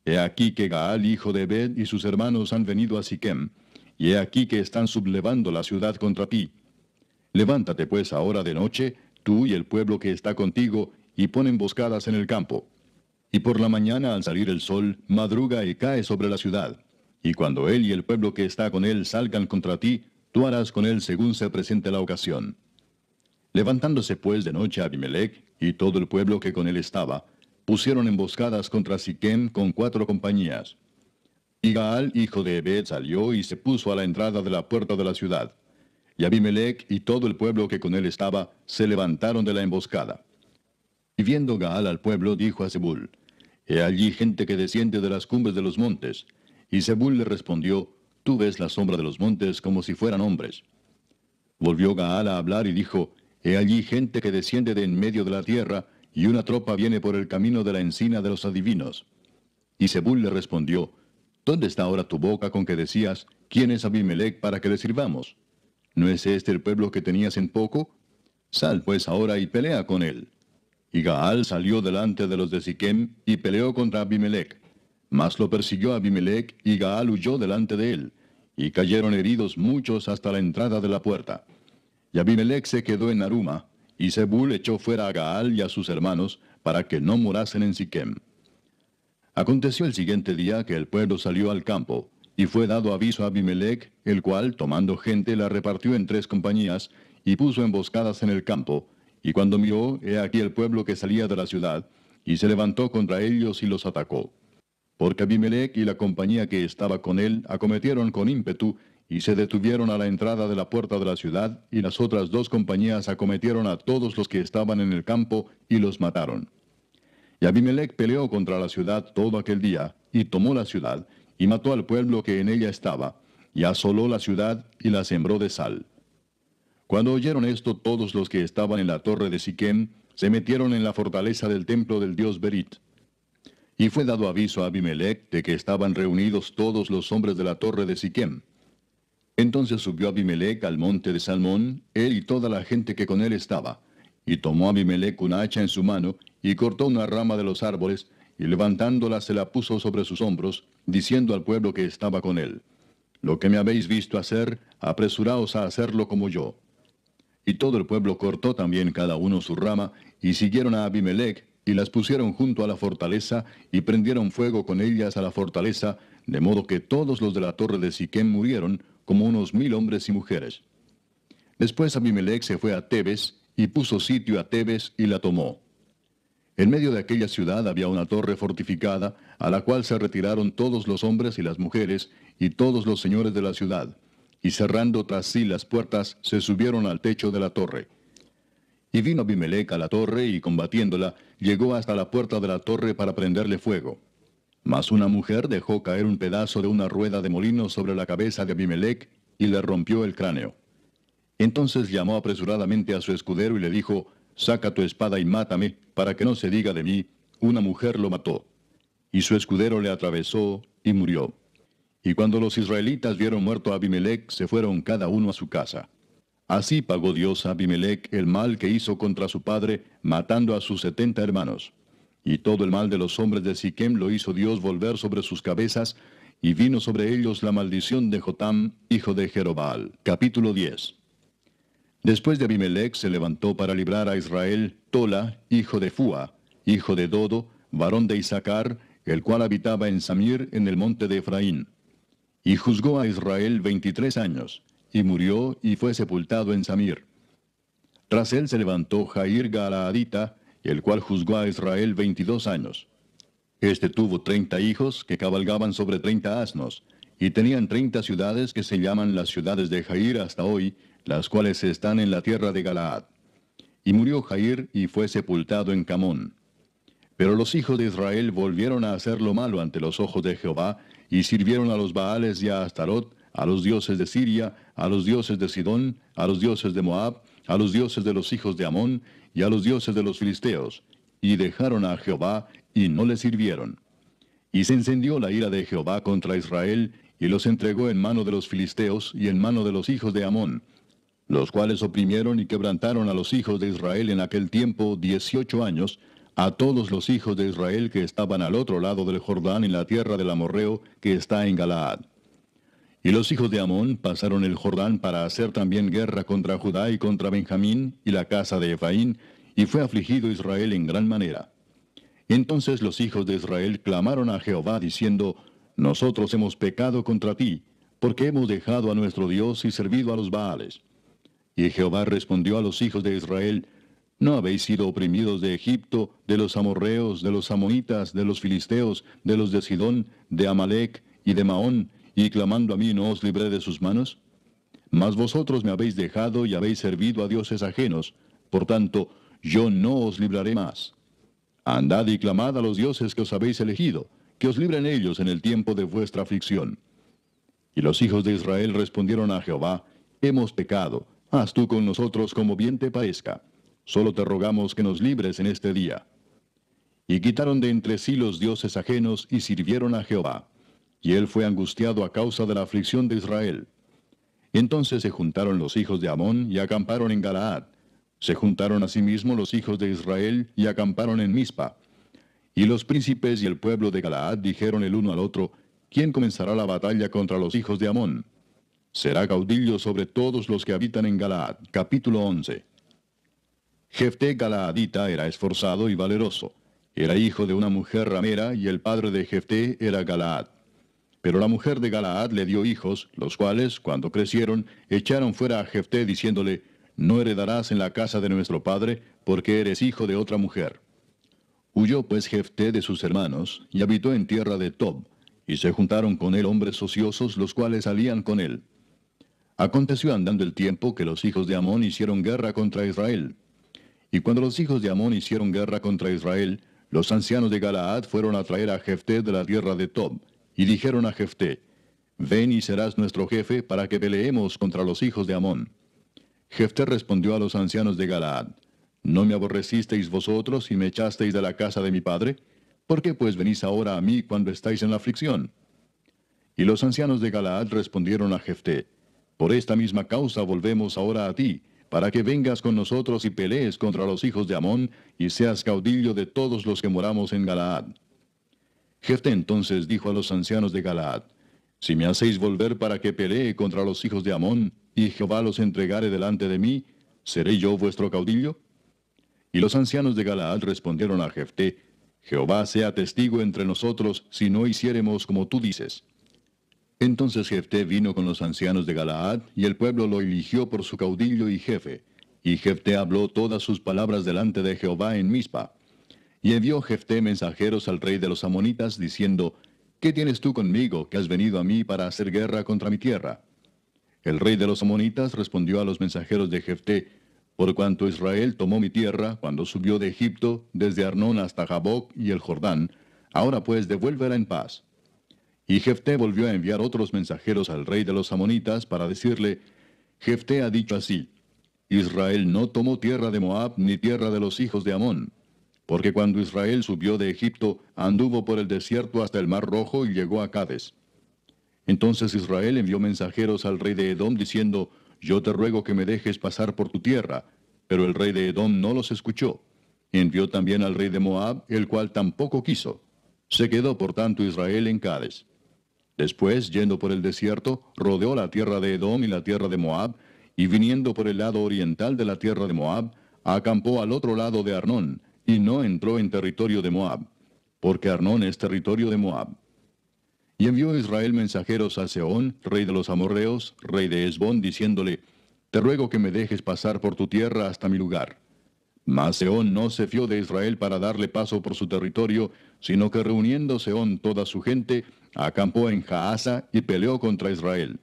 Speaker 1: He aquí que Gaal, hijo de Ebed, y sus hermanos han venido a Siquem, y he aquí que están sublevando la ciudad contra ti. Levántate pues ahora de noche, tú y el pueblo que está contigo, y pon emboscadas en el campo. Y por la mañana al salir el sol, madruga y cae sobre la ciudad. Y cuando él y el pueblo que está con él salgan contra ti, tú harás con él según se presente la ocasión. Levantándose pues de noche Abimelech, y todo el pueblo que con él estaba, pusieron emboscadas contra Siquem con 4 compañías. Y Gaal, hijo de Ebed, salió y se puso a la entrada de la puerta de la ciudad. Y Abimelech y todo el pueblo que con él estaba, se levantaron de la emboscada. Y viendo Gaal al pueblo, dijo a Zebul, He allí gente que desciende de las cumbres de los montes. Y Zebul le respondió, Tú ves la sombra de los montes como si fueran hombres. Volvió Gaal a hablar y dijo, He allí gente que desciende de en medio de la tierra, y una tropa viene por el camino de la encina de los adivinos. Y Zebul le respondió, ¿Dónde está ahora tu boca con que decías, ¿quién es Abimelech para que le sirvamos? ¿No es este el pueblo que tenías en poco? Sal pues ahora y pelea con él. Y Gaal salió delante de los de Siquem y peleó contra Abimelech. Mas lo persiguió Abimelech, y Gaal huyó delante de él, y cayeron heridos muchos hasta la entrada de la puerta. Y Abimelech se quedó en Aruma, y Zebul echó fuera a Gaal y a sus hermanos, para que no morasen en Siquem. Aconteció el siguiente día que el pueblo salió al campo, y fue dado aviso a Abimelech, el cual, tomando gente, la repartió en 3 compañías, y puso emboscadas en el campo, y cuando miró, he aquí el pueblo que salía de la ciudad, y se levantó contra ellos y los atacó. Porque Abimelech y la compañía que estaba con él acometieron con ímpetu, y se detuvieron a la entrada de la puerta de la ciudad, y las otras 2 compañías acometieron a todos los que estaban en el campo, y los mataron. Y Abimelech peleó contra la ciudad todo aquel día, y tomó la ciudad, y mató al pueblo que en ella estaba, y asoló la ciudad, y la sembró de sal. Cuando oyeron esto, todos los que estaban en la torre de Siquem, se metieron en la fortaleza del templo del dios Berit. Y fue dado aviso a Abimelech de que estaban reunidos todos los hombres de la torre de Siquem. Entonces subió Abimelech al monte de Salmón, él y toda la gente que con él estaba, y tomó Abimelech una hacha en su mano, y cortó una rama de los árboles, y levantándola se la puso sobre sus hombros, diciendo al pueblo que estaba con él: Lo que me habéis visto hacer, apresuraos a hacerlo como yo. Y todo el pueblo cortó también cada uno su rama, y siguieron a Abimelech, y las pusieron junto a la fortaleza, y prendieron fuego con ellas a la fortaleza, de modo que todos los de la torre de Siquem murieron, como unos 1000 hombres y mujeres. Después Abimelech se fue a Tebes, y puso sitio a Tebes, y la tomó. En medio de aquella ciudad había una torre fortificada, a la cual se retiraron todos los hombres y las mujeres, y todos los señores de la ciudad, y cerrando tras sí las puertas, se subieron al techo de la torre. Y vino Abimelech a la torre, y combatiéndola, llegó hasta la puerta de la torre para prenderle fuego. Mas una mujer dejó caer un pedazo de una rueda de molino sobre la cabeza de Abimelech, y le rompió el cráneo. Entonces llamó apresuradamente a su escudero y le dijo: Saca tu espada y mátame, para que no se diga de mí, una mujer lo mató. Y su escudero le atravesó y murió. Y cuando los israelitas vieron muerto a Abimelech, se fueron cada uno a su casa. Así pagó Dios a Abimelech el mal que hizo contra su padre, matando a sus 70 hermanos. Y todo el mal de los hombres de Siquem lo hizo Dios volver sobre sus cabezas, y vino sobre ellos la maldición de Jotam, hijo de Jerobbaal. Capítulo 10. Después de Abimelech se levantó para librar a Israel Tola, hijo de Fua, hijo de Dodo, varón de Isaacar, el cual habitaba en Samir, en el monte de Efraín. Y juzgó a Israel 23 años, y murió y fue sepultado en Samir. Tras él se levantó Jair Galaadita, el cual juzgó a Israel 22 años. Este tuvo 30 hijos que cabalgaban sobre 30 asnos, y tenían 30 ciudades que se llaman las ciudades de Jair hasta hoy, las cuales están en la tierra de Galaad. Y murió Jair y fue sepultado en Camón. Pero los hijos de Israel volvieron a hacer lo malo ante los ojos de Jehová, y sirvieron a los Baales y a Astarot, a los dioses de Siria, a los dioses de Sidón, a los dioses de Moab, a los dioses de los hijos de Amón, y a los dioses de los filisteos, y dejaron a Jehová, y no le sirvieron. Y se encendió la ira de Jehová contra Israel, y los entregó en mano de los filisteos y en mano de los hijos de Amón, los cuales oprimieron y quebrantaron a los hijos de Israel en aquel tiempo 18 años, a todos los hijos de Israel que estaban al otro lado del Jordán en la tierra del amorreo que está en Galaad. Y los hijos de Amón pasaron el Jordán para hacer también guerra contra Judá y contra Benjamín y la casa de Efraín, y fue afligido Israel en gran manera. Entonces los hijos de Israel clamaron a Jehová diciendo: Nosotros hemos pecado contra ti, porque hemos dejado a nuestro Dios y servido a los Baales. Y Jehová respondió a los hijos de Israel: ¿No habéis sido oprimidos de Egipto, de los amorreos, de los amonitas, de los filisteos, de los de Sidón, de Amalec y de Maón, y clamando a mí no os libré de sus manos? Mas vosotros me habéis dejado y habéis servido a dioses ajenos, por tanto, yo no os libraré más. Andad y clamad a los dioses que os habéis elegido, que os libren ellos en el tiempo de vuestra aflicción. Y los hijos de Israel respondieron a Jehová: Hemos pecado, haz tú con nosotros como bien te parezca. Solo te rogamos que nos libres en este día. Y quitaron de entre sí los dioses ajenos y sirvieron a Jehová. Y él fue angustiado a causa de la aflicción de Israel. Entonces se juntaron los hijos de Amón y acamparon en Galaad. Se juntaron asimismo los hijos de Israel y acamparon en Mizpa. Y los príncipes y el pueblo de Galaad dijeron el uno al otro: ¿Quién comenzará la batalla contra los hijos de Amón? Será caudillo sobre todos los que habitan en Galaad. Capítulo 11. Jefté Galaadita era esforzado y valeroso. Era hijo de una mujer ramera, y el padre de Jefté era Galaad. Pero la mujer de Galaad le dio hijos, los cuales, cuando crecieron, echaron fuera a Jefté, diciéndole: No heredarás en la casa de nuestro padre, porque eres hijo de otra mujer. Huyó pues Jefté de sus hermanos, y habitó en tierra de Tob, y se juntaron con él hombres ociosos, los cuales salían con él. Aconteció andando el tiempo que los hijos de Amón hicieron guerra contra Israel. Y cuando los hijos de Amón hicieron guerra contra Israel, los ancianos de Galaad fueron a traer a Jefté de la tierra de Tob, y dijeron a Jefté: Ven y serás nuestro jefe para que peleemos contra los hijos de Amón. Jefté respondió a los ancianos de Galaad: ¿No me aborrecisteis vosotros y me echasteis de la casa de mi padre? ¿Por qué pues venís ahora a mí cuando estáis en la aflicción? Y los ancianos de Galaad respondieron a Jefté: Por esta misma causa volvemos ahora a ti, para que vengas con nosotros y pelees contra los hijos de Amón, y seas caudillo de todos los que moramos en Galaad. Jefté entonces dijo a los ancianos de Galaad: Si me hacéis volver para que pelee contra los hijos de Amón, y Jehová los entregare delante de mí, ¿seré yo vuestro caudillo? Y los ancianos de Galaad respondieron a Jefté: Jehová sea testigo entre nosotros, si no hiciéremos como tú dices. Entonces Jefté vino con los ancianos de Galaad, y el pueblo lo eligió por su caudillo y jefe. Y Jefté habló todas sus palabras delante de Jehová en Mizpa. Y envió Jefté mensajeros al rey de los amonitas, diciendo: ¿Qué tienes tú conmigo, que has venido a mí para hacer guerra contra mi tierra? El rey de los amonitas respondió a los mensajeros de Jefté: Por cuanto Israel tomó mi tierra, cuando subió de Egipto, desde Arnón hasta Jaboc y el Jordán, ahora pues devuélvela en paz. Y Jefté volvió a enviar otros mensajeros al rey de los amonitas para decirle: Jefté ha dicho así: Israel no tomó tierra de Moab ni tierra de los hijos de Amón, porque cuando Israel subió de Egipto, anduvo por el desierto hasta el mar Rojo y llegó a Cades. Entonces Israel envió mensajeros al rey de Edom diciendo: Yo te ruego que me dejes pasar por tu tierra. Pero el rey de Edom no los escuchó. Envió también al rey de Moab, el cual tampoco quiso. Se quedó por tanto Israel en Cades. Después, yendo por el desierto, rodeó la tierra de Edom y la tierra de Moab, y viniendo por el lado oriental de la tierra de Moab, acampó al otro lado de Arnón, y no entró en territorio de Moab, porque Arnón es territorio de Moab. Y envió Israel mensajeros a Sehón, rey de los amorreos, rey de Hesbón, diciéndole: Te ruego que me dejes pasar por tu tierra hasta mi lugar. Mas Sehón no se fió de Israel para darle paso por su territorio, sino que reuniendo Sehón toda su gente, acampó en Jaasa y peleó contra Israel.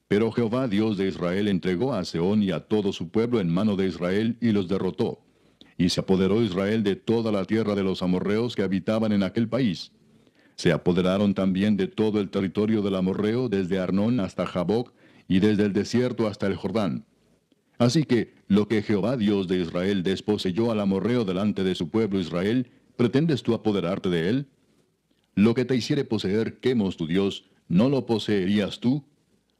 Speaker 1: Pero Jehová Dios de Israel entregó a Sehón y a todo su pueblo en mano de Israel y los derrotó. Y se apoderó Israel de toda la tierra de los amorreos que habitaban en aquel país. Se apoderaron también de todo el territorio del amorreo, desde Arnón hasta Jaboc, y desde el desierto hasta el Jordán. Así que lo que Jehová Dios de Israel desposeyó al amorreo delante de su pueblo Israel, ¿pretendes tú apoderarte de él? Lo que te hiciere poseer Quemos tu Dios, ¿no lo poseerías tú?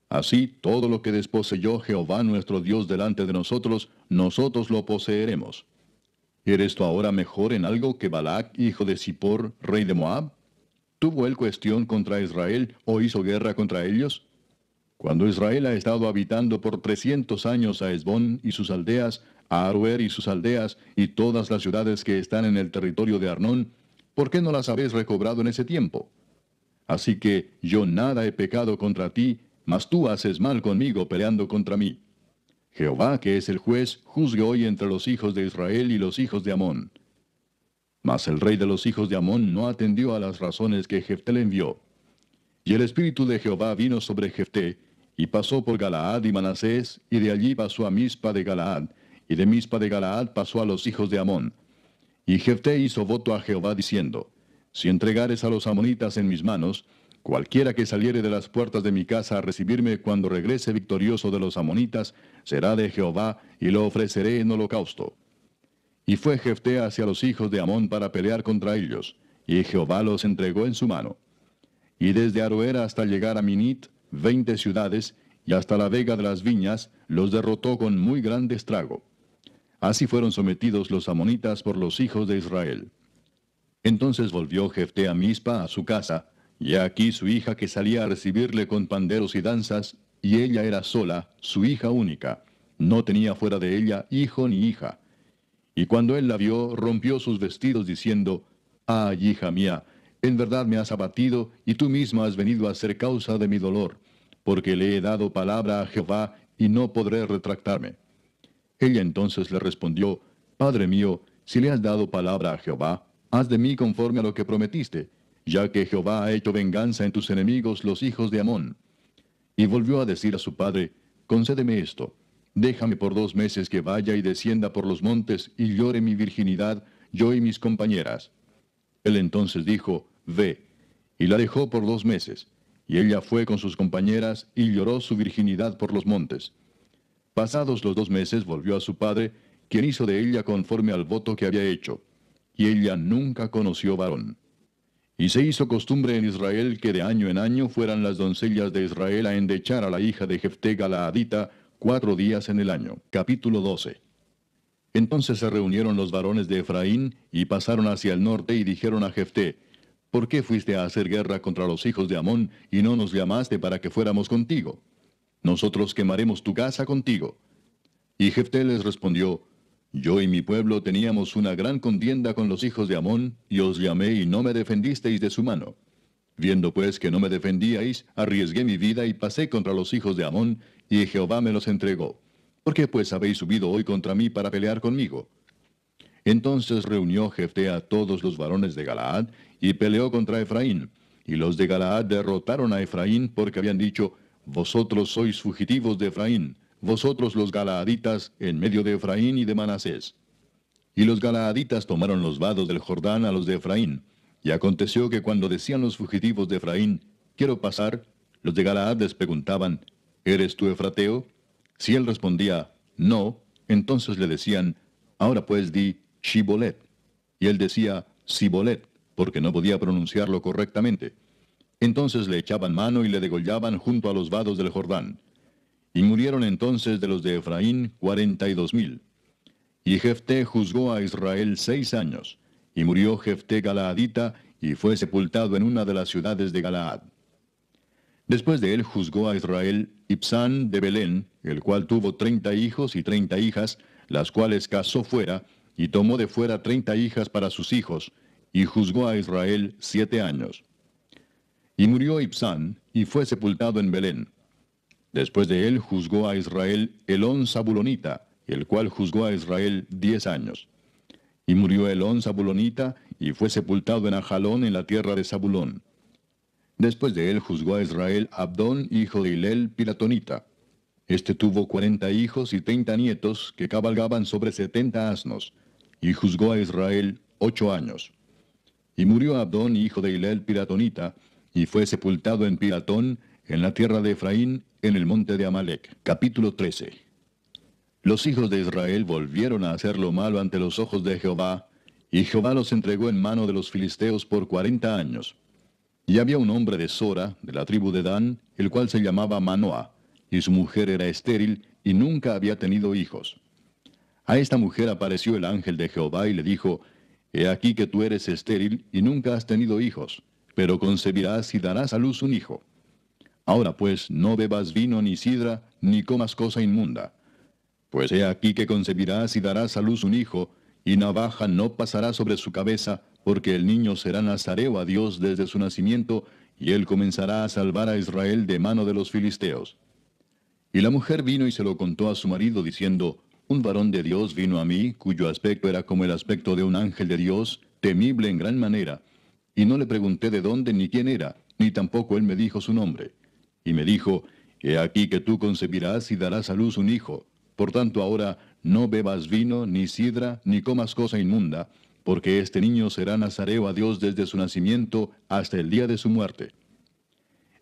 Speaker 1: Así todo lo que desposeyó Jehová nuestro Dios delante de nosotros, nosotros lo poseeremos. ¿Eres tú ahora mejor en algo que Balac, hijo de Zippor, rey de Moab? ¿Tuvo él cuestión contra Israel o hizo guerra contra ellos? Cuando Israel ha estado habitando por 300 años a Hesbón y sus aldeas, a Aroer y sus aldeas, y todas las ciudades que están en el territorio de Arnón, ¿por qué no las habéis recobrado en ese tiempo? Así que yo nada he pecado contra ti, mas tú haces mal conmigo peleando contra mí. Jehová, que es el juez, juzgue hoy entre los hijos de Israel y los hijos de Amón. Mas el rey de los hijos de Amón no atendió a las razones que Jefté le envió. Y el espíritu de Jehová vino sobre Jefté, y pasó por Galaad y Manasés, y de allí pasó a Mizpa de Galaad, y de Mizpa de Galaad pasó a los hijos de Amón. Y Jefté hizo voto a Jehová diciendo: Si entregares a los amonitas en mis manos, cualquiera que saliere de las puertas de mi casa a recibirme cuando regrese victorioso de los amonitas, será de Jehová, y lo ofreceré en holocausto. Y fue Jefté hacia los hijos de Amón para pelear contra ellos, y Jehová los entregó en su mano. Y desde Aroer hasta llegar a Minit, 20 ciudades, y hasta la vega de las viñas, los derrotó con muy grande estrago. Así fueron sometidos los amonitas por los hijos de Israel. Entonces volvió Jefté a Mizpa, a su casa, y he aquí su hija que salía a recibirle con panderos y danzas, y ella era sola, su hija única. No tenía fuera de ella hijo ni hija. Y cuando él la vio, rompió sus vestidos diciendo: Ay, hija mía, en verdad me has abatido, y tú misma has venido a ser causa de mi dolor, porque le he dado palabra a Jehová, y no podré retractarme. Ella entonces le respondió: Padre mío, si le has dado palabra a Jehová, haz de mí conforme a lo que prometiste, ya que Jehová ha hecho venganza en tus enemigos los hijos de Amón. Y volvió a decir a su padre: Concédeme esto, déjame por 2 meses que vaya y descienda por los montes y llore mi virginidad, yo y mis compañeras. Él entonces dijo: Ve. Y la dejó por 2 meses. Y ella fue con sus compañeras y lloró su virginidad por los montes. Pasados los 2 meses volvió a su padre, quien hizo de ella conforme al voto que había hecho. Y ella nunca conoció varón. Y se hizo costumbre en Israel que de año en año fueran las doncellas de Israel a endechar a la hija de Jefté Galaadita, 4 días en el año. Capítulo 12. Entonces se reunieron los varones de Efraín, y pasaron hacia el norte, y dijeron a Jefté: ¿Por qué fuiste a hacer guerra contra los hijos de Amón, y no nos llamaste para que fuéramos contigo? Nosotros quemaremos tu casa contigo. Y Jefté les respondió: Yo y mi pueblo teníamos una gran contienda con los hijos de Amón, y os llamé y no me defendisteis de su mano. Viendo pues que no me defendíais, arriesgué mi vida y pasé contra los hijos de Amón, y Jehová me los entregó. ¿Por qué pues habéis subido hoy contra mí para pelear conmigo? Entonces reunió Jefté a todos los varones de Galaad, y peleó contra Efraín. Y los de Galaad derrotaron a Efraín, porque habían dicho: Vosotros sois fugitivos de Efraín, vosotros los galaaditas, en medio de Efraín y de Manasés. Y los galaaditas tomaron los vados del Jordán a los de Efraín. Y aconteció que cuando decían los fugitivos de Efraín: Quiero pasar, los de Galaad les preguntaban: ¿Eres tú efrateo? Si él respondía: No, entonces le decían: Ahora pues di Shibolet. Y él decía Sibolet, porque no podía pronunciarlo correctamente. Entonces le echaban mano y le degollaban junto a los vados del Jordán. Y murieron entonces de los de Efraín 42,000. Y Jefté juzgó a Israel 6 años. Y murió Jefté Galaadita, y fue sepultado en una de las ciudades de Galaad. Después de él juzgó a Israel Ibsán de Belén, el cual tuvo 30 hijos y 30 hijas, las cuales casó fuera, y tomó de fuera 30 hijas para sus hijos, y juzgó a Israel 7 años. Y murió Ibsán, y fue sepultado en Belén. Después de él juzgó a Israel Elón Zabulonita, el cual juzgó a Israel 10 años. Y murió Elón Zabulonita, y fue sepultado en Ajalón, en la tierra de Zabulón. Después de él juzgó a Israel Abdón, hijo de Hilel, Piratonita. Este tuvo 40 hijos y 30 nietos, que cabalgaban sobre 70 asnos. Y juzgó a Israel 8 años. Y murió Abdón, hijo de Hilel, Piratonita, y fue sepultado en Piratón, en la tierra de Efraín, en el monte de Amalec. Capítulo 13. Los hijos de Israel volvieron a hacer lo malo ante los ojos de Jehová, y Jehová los entregó en mano de los filisteos por 40 años. Y había un hombre de Sora, de la tribu de Dan, el cual se llamaba Manoah, y su mujer era estéril, y nunca había tenido hijos. A esta mujer apareció el ángel de Jehová y le dijo: He aquí que tú eres estéril, y nunca has tenido hijos, pero concebirás y darás a luz un hijo. Ahora pues, no bebas vino ni sidra, ni comas cosa inmunda. Pues he aquí que concebirás y darás a luz un hijo, y navaja no pasará sobre su cabeza, porque el niño será nazareo a Dios desde su nacimiento, y él comenzará a salvar a Israel de mano de los filisteos. Y la mujer vino y se lo contó a su marido, diciendo: Un varón de Dios vino a mí, cuyo aspecto era como el aspecto de un ángel de Dios, temible en gran manera. Y no le pregunté de dónde ni quién era, ni tampoco él me dijo su nombre. Y me dijo: He aquí que tú concebirás y darás a luz un hijo. Por tanto ahora no bebas vino, ni sidra, ni comas cosa inmunda, porque este niño será nazareo a Dios desde su nacimiento hasta el día de su muerte.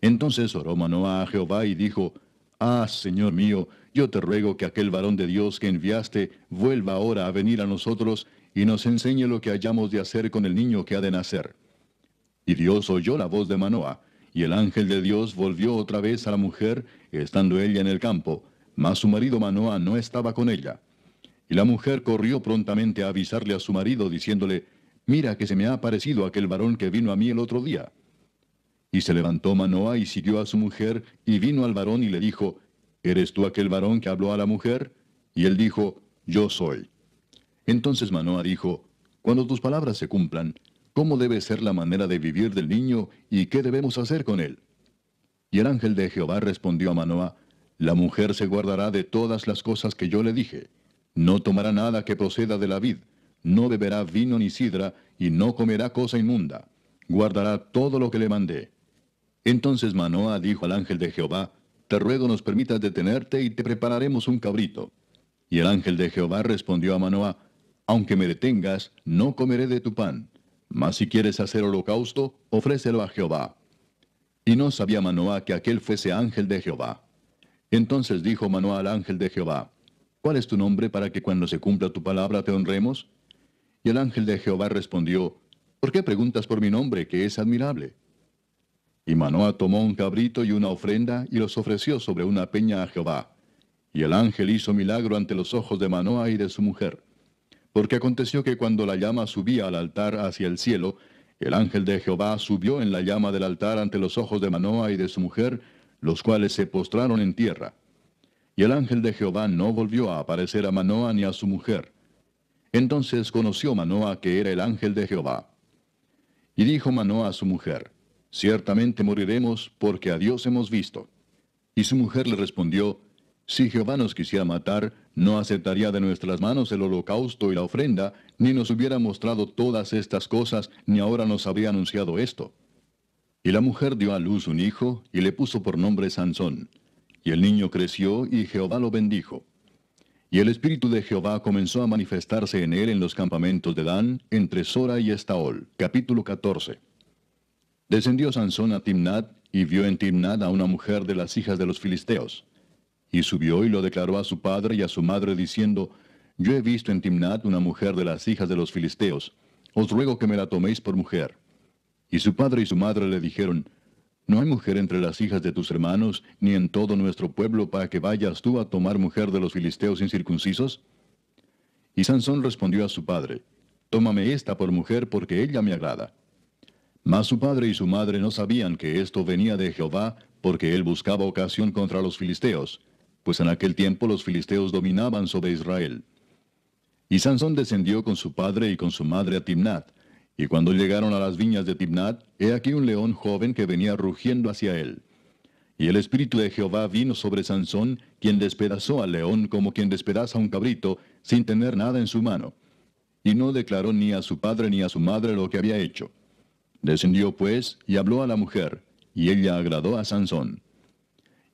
Speaker 1: Entonces oró Manoah a Jehová y dijo: Ah, Señor mío, yo te ruego que aquel varón de Dios que enviaste vuelva ahora a venir a nosotros y nos enseñe lo que hayamos de hacer con el niño que ha de nacer. Y Dios oyó la voz de Manoah, y el ángel de Dios volvió otra vez a la mujer, estando ella en el campo, mas su marido Manoah no estaba con ella. Y la mujer corrió prontamente a avisarle a su marido, diciéndole: Mira que se me ha aparecido aquel varón que vino a mí el otro día. Y se levantó Manoah y siguió a su mujer, y vino al varón y le dijo: ¿Eres tú aquel varón que habló a la mujer? Y él dijo: Yo soy. Entonces Manoah dijo: Cuando tus palabras se cumplan, ¿cómo debe ser la manera de vivir del niño, y qué debemos hacer con él? Y el ángel de Jehová respondió a Manoah: La mujer se guardará de todas las cosas que yo le dije. No tomará nada que proceda de la vid, no beberá vino ni sidra, y no comerá cosa inmunda. Guardará todo lo que le mandé. Entonces Manoah dijo al ángel de Jehová: Te ruego nos permitas detenerte, y te prepararemos un cabrito. Y el ángel de Jehová respondió a Manoah: Aunque me detengas, no comeré de tu pan. Mas si quieres hacer holocausto, ofrécelo a Jehová. Y no sabía Manoah que aquel fuese ángel de Jehová. Entonces dijo Manoah al ángel de Jehová: ¿Cuál es tu nombre para que cuando se cumpla tu palabra te honremos? Y el ángel de Jehová respondió: ¿Por qué preguntas por mi nombre, que es admirable? Y Manoah tomó un cabrito y una ofrenda, y los ofreció sobre una peña a Jehová. Y el ángel hizo milagro ante los ojos de Manoa y de su mujer. Porque aconteció que cuando la llama subía al altar hacia el cielo, el ángel de Jehová subió en la llama del altar ante los ojos de Manoa y de su mujer, los cuales se postraron en tierra. Y el ángel de Jehová no volvió a aparecer a Manoa ni a su mujer. Entonces conoció Manoa que era el ángel de Jehová. Y dijo Manoa a su mujer, ciertamente moriremos, porque a Dios hemos visto. Y su mujer le respondió, si Jehová nos quisiera matar, no aceptaría de nuestras manos el holocausto y la ofrenda, ni nos hubiera mostrado todas estas cosas, ni ahora nos habría anunciado esto. Y la mujer dio a luz un hijo, y le puso por nombre Sansón. Y el niño creció, y Jehová lo bendijo. Y el espíritu de Jehová comenzó a manifestarse en él en los campamentos de Dan, entre Sora y Estaol. Capítulo 14. Descendió Sansón a Timnat, y vio en Timnat a una mujer de las hijas de los filisteos. Y subió y lo declaró a su padre y a su madre, diciendo, yo he visto en Timnat una mujer de las hijas de los filisteos. Os ruego que me la toméis por mujer. Y su padre y su madre le dijeron, no hay mujer entre las hijas de tus hermanos, ni en todo nuestro pueblo, para que vayas tú a tomar mujer de los filisteos incircuncisos. Y Sansón respondió a su padre, tómame esta por mujer, porque ella me agrada. Mas su padre y su madre no sabían que esto venía de Jehová, porque él buscaba ocasión contra los filisteos, pues en aquel tiempo los filisteos dominaban sobre Israel. Y Sansón descendió con su padre y con su madre a Timnat, y cuando llegaron a las viñas de Timnat, he aquí un león joven que venía rugiendo hacia él. Y el espíritu de Jehová vino sobre Sansón, quien despedazó al león como quien despedaza un cabrito, sin tener nada en su mano. Y no declaró ni a su padre ni a su madre lo que había hecho. Descendió pues, y habló a la mujer, y ella agradó a Sansón.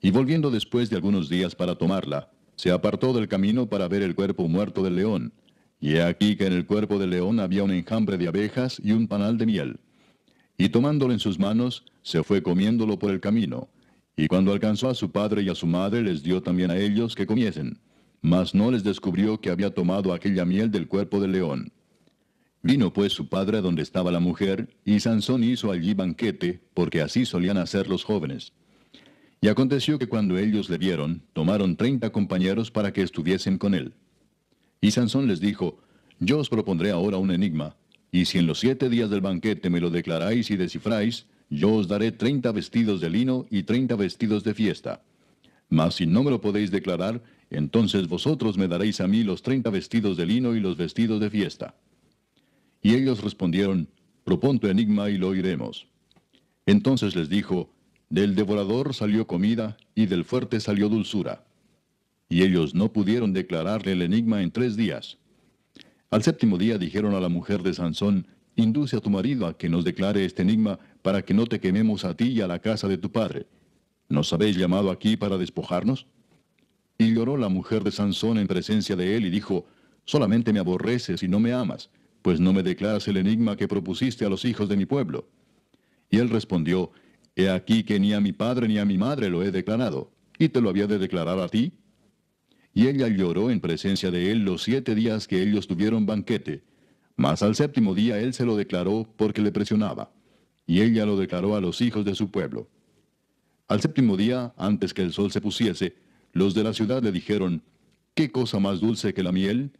Speaker 1: Y volviendo después de algunos días para tomarla, se apartó del camino para ver el cuerpo muerto del león. Y he aquí que en el cuerpo del león había un enjambre de abejas y un panal de miel. Y tomándolo en sus manos, se fue comiéndolo por el camino. Y cuando alcanzó a su padre y a su madre, les dio también a ellos que comiesen. Mas no les descubrió que había tomado aquella miel del cuerpo del león. Vino pues su padre a donde estaba la mujer, y Sansón hizo allí banquete, porque así solían hacer los jóvenes. Y aconteció que cuando ellos le vieron, tomaron 30 compañeros para que estuviesen con él. Y Sansón les dijo, yo os propondré ahora un enigma, y si en los 7 días del banquete me lo declaráis y descifráis, yo os daré 30 vestidos de lino y 30 vestidos de fiesta. Mas si no me lo podéis declarar, entonces vosotros me daréis a mí los 30 vestidos de lino y los vestidos de fiesta. Y ellos respondieron, propón tu enigma y lo oiremos. Entonces les dijo, del devorador salió comida, y del fuerte salió dulzura. Y ellos no pudieron declararle el enigma en 3 días. Al 7º día dijeron a la mujer de Sansón, induce a tu marido a que nos declare este enigma, para que no te quememos a ti y a la casa de tu padre. ¿Nos habéis llamado aquí para despojarnos? Y lloró la mujer de Sansón en presencia de él, y dijo, solamente me aborreces y no me amas, pues no me declaras el enigma que propusiste a los hijos de mi pueblo. Y él respondió, he aquí que ni a mi padre ni a mi madre lo he declarado, ¿y te lo había de declarar a ti? Y ella lloró en presencia de él los 7 días que ellos tuvieron banquete. Mas al 7º día él se lo declaró porque le presionaba. Y ella lo declaró a los hijos de su pueblo. Al 7º día, antes que el sol se pusiese, los de la ciudad le dijeron, ¿qué cosa más dulce que la miel?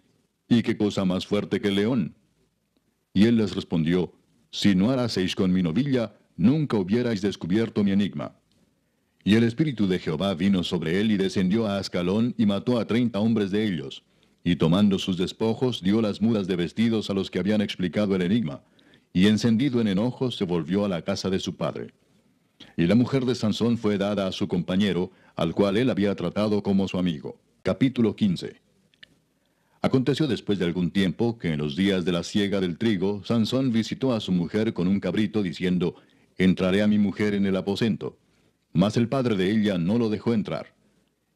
Speaker 1: ¿Y qué cosa más fuerte que el león? Y él les respondió, si no haraseis con mi novilla, nunca hubierais descubierto mi enigma. Y el espíritu de Jehová vino sobre él y descendió a Ascalón y mató a 30 hombres de ellos. Y tomando sus despojos, dio las mudas de vestidos a los que habían explicado el enigma. Y encendido en enojo, se volvió a la casa de su padre. Y la mujer de Sansón fue dada a su compañero, al cual él había tratado como su amigo. Capítulo 15. Aconteció después de algún tiempo que en los días de la siega del trigo, Sansón visitó a su mujer con un cabrito, diciendo, entraré a mi mujer en el aposento. Mas el padre de ella no lo dejó entrar.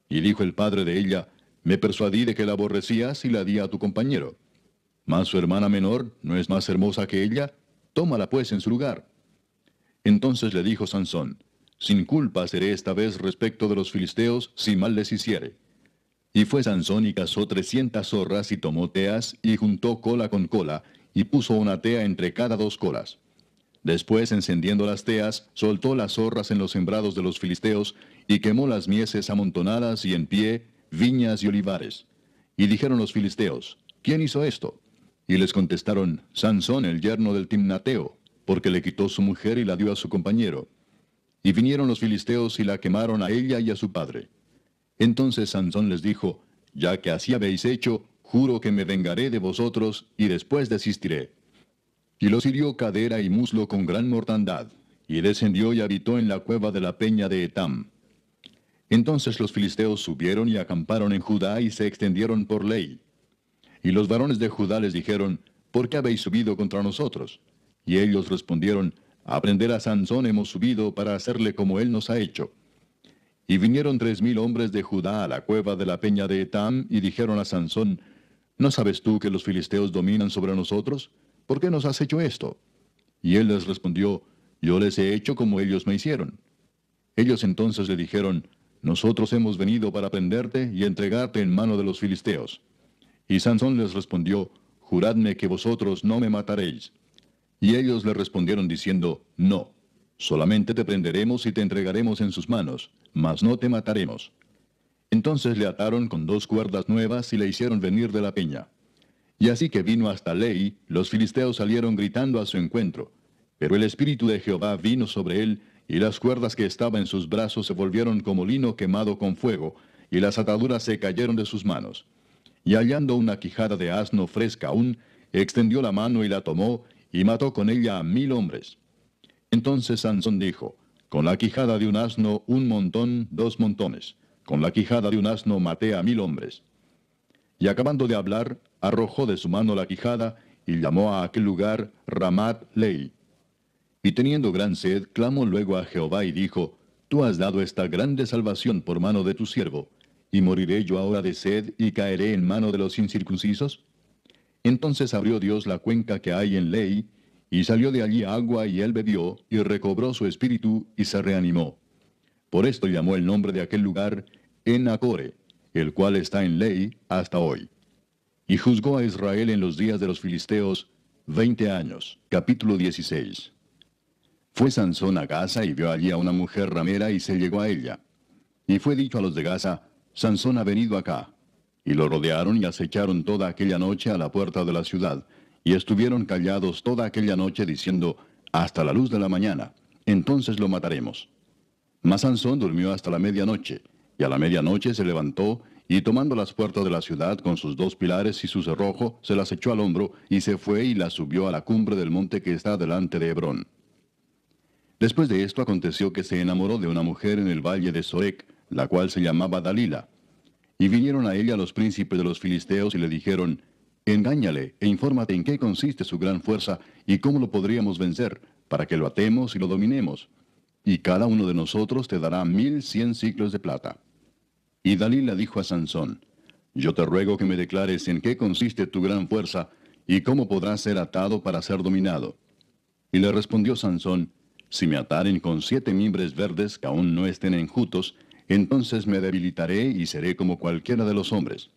Speaker 1: Y dijo el padre de ella, me persuadí de que la aborrecías y la di a tu compañero. Mas su hermana menor no es más hermosa que ella, tómala pues en su lugar. Entonces le dijo Sansón, sin culpa seré esta vez respecto de los filisteos, si mal les hiciere. Y fue Sansón y cazó 300 zorras y tomó teas, y juntó cola con cola, y puso una tea entre cada 2 colas. Después, encendiendo las teas, soltó las zorras en los sembrados de los filisteos, y quemó las mieses amontonadas, y en pie, viñas y olivares. Y dijeron los filisteos, ¿quién hizo esto? Y les contestaron, Sansón, el yerno del Timnateo, porque le quitó su mujer y la dio a su compañero. Y vinieron los filisteos y la quemaron a ella y a su padre. Entonces Sansón les dijo, ya que así habéis hecho, juro que me vengaré de vosotros y después desistiré. Y los hirió cadera y muslo con gran mortandad, y descendió y habitó en la cueva de la peña de Etam. Entonces los filisteos subieron y acamparon en Judá y se extendieron por ley. Y los varones de Judá les dijeron, ¿por qué habéis subido contra nosotros? Y ellos respondieron, a prender a Sansón hemos subido para hacerle como él nos ha hecho. Y vinieron 3000 hombres de Judá a la cueva de la peña de Etam, y dijeron a Sansón, ¿no sabes tú que los filisteos dominan sobre nosotros? ¿Por qué nos has hecho esto? Y él les respondió, yo les he hecho como ellos me hicieron. Ellos entonces le dijeron, nosotros hemos venido para prenderte y entregarte en mano de los filisteos. Y Sansón les respondió, juradme que vosotros no me mataréis. Y ellos le respondieron diciendo, no, solamente te prenderemos y te entregaremos en sus manos, mas no te mataremos. Entonces le ataron con 2 cuerdas nuevas y le hicieron venir de la peña. Y así que vino hasta Lei, los filisteos salieron gritando a su encuentro. Pero el Espíritu de Jehová vino sobre él, y las cuerdas que estaban en sus brazos se volvieron como lino quemado con fuego, y las ataduras se cayeron de sus manos. Y hallando una quijada de asno fresca aún, extendió la mano y la tomó, y mató con ella a 1000 hombres. Entonces Sansón dijo, con la quijada de un asno 1 montón, 2 montones. Con la quijada de un asno maté a 1000 hombres. Y acabando de hablar, arrojó de su mano la quijada, y llamó a aquel lugar Ramat Lei. Y teniendo gran sed, clamó luego a Jehová y dijo, Tú has dado esta grande salvación por mano de tu siervo, ¿y moriré yo ahora de sed y caeré en mano de los incircuncisos? Entonces abrió Dios la cuenca que hay en Lei, y salió de allí agua, y él bebió, y recobró su espíritu, y se reanimó. Por esto llamó el nombre de aquel lugar Enacore, el cual está en Lei hasta hoy. Y juzgó a Israel en los días de los filisteos 20 años. Capítulo 16. Fue Sansón a Gaza y vio allí a una mujer ramera y se llegó a ella. Y fue dicho a los de Gaza, Sansón ha venido acá. Y lo rodearon y acecharon toda aquella noche a la puerta de la ciudad, y estuvieron callados toda aquella noche diciendo, hasta la luz de la mañana, entonces lo mataremos. Mas Sansón durmió hasta la medianoche, y a la medianoche se levantó, y tomando las puertas de la ciudad con sus 2 pilares y su cerrojo, se las echó al hombro, y se fue y las subió a la cumbre del monte que está delante de Hebrón. Después de esto aconteció que se enamoró de una mujer en el valle de Sorek, la cual se llamaba Dalila. Y vinieron a ella los príncipes de los filisteos y le dijeron, engáñale e infórmate en qué consiste su gran fuerza y cómo lo podríamos vencer, para que lo atemos y lo dominemos. Y cada uno de nosotros te dará 1100 siclos de plata. Y Dalila dijo a Sansón, yo te ruego que me declares en qué consiste tu gran fuerza y cómo podrás ser atado para ser dominado. Y le respondió Sansón, si me ataren con 7 mimbres verdes que aún no estén enjutos, entonces me debilitaré y seré como cualquiera de los hombres.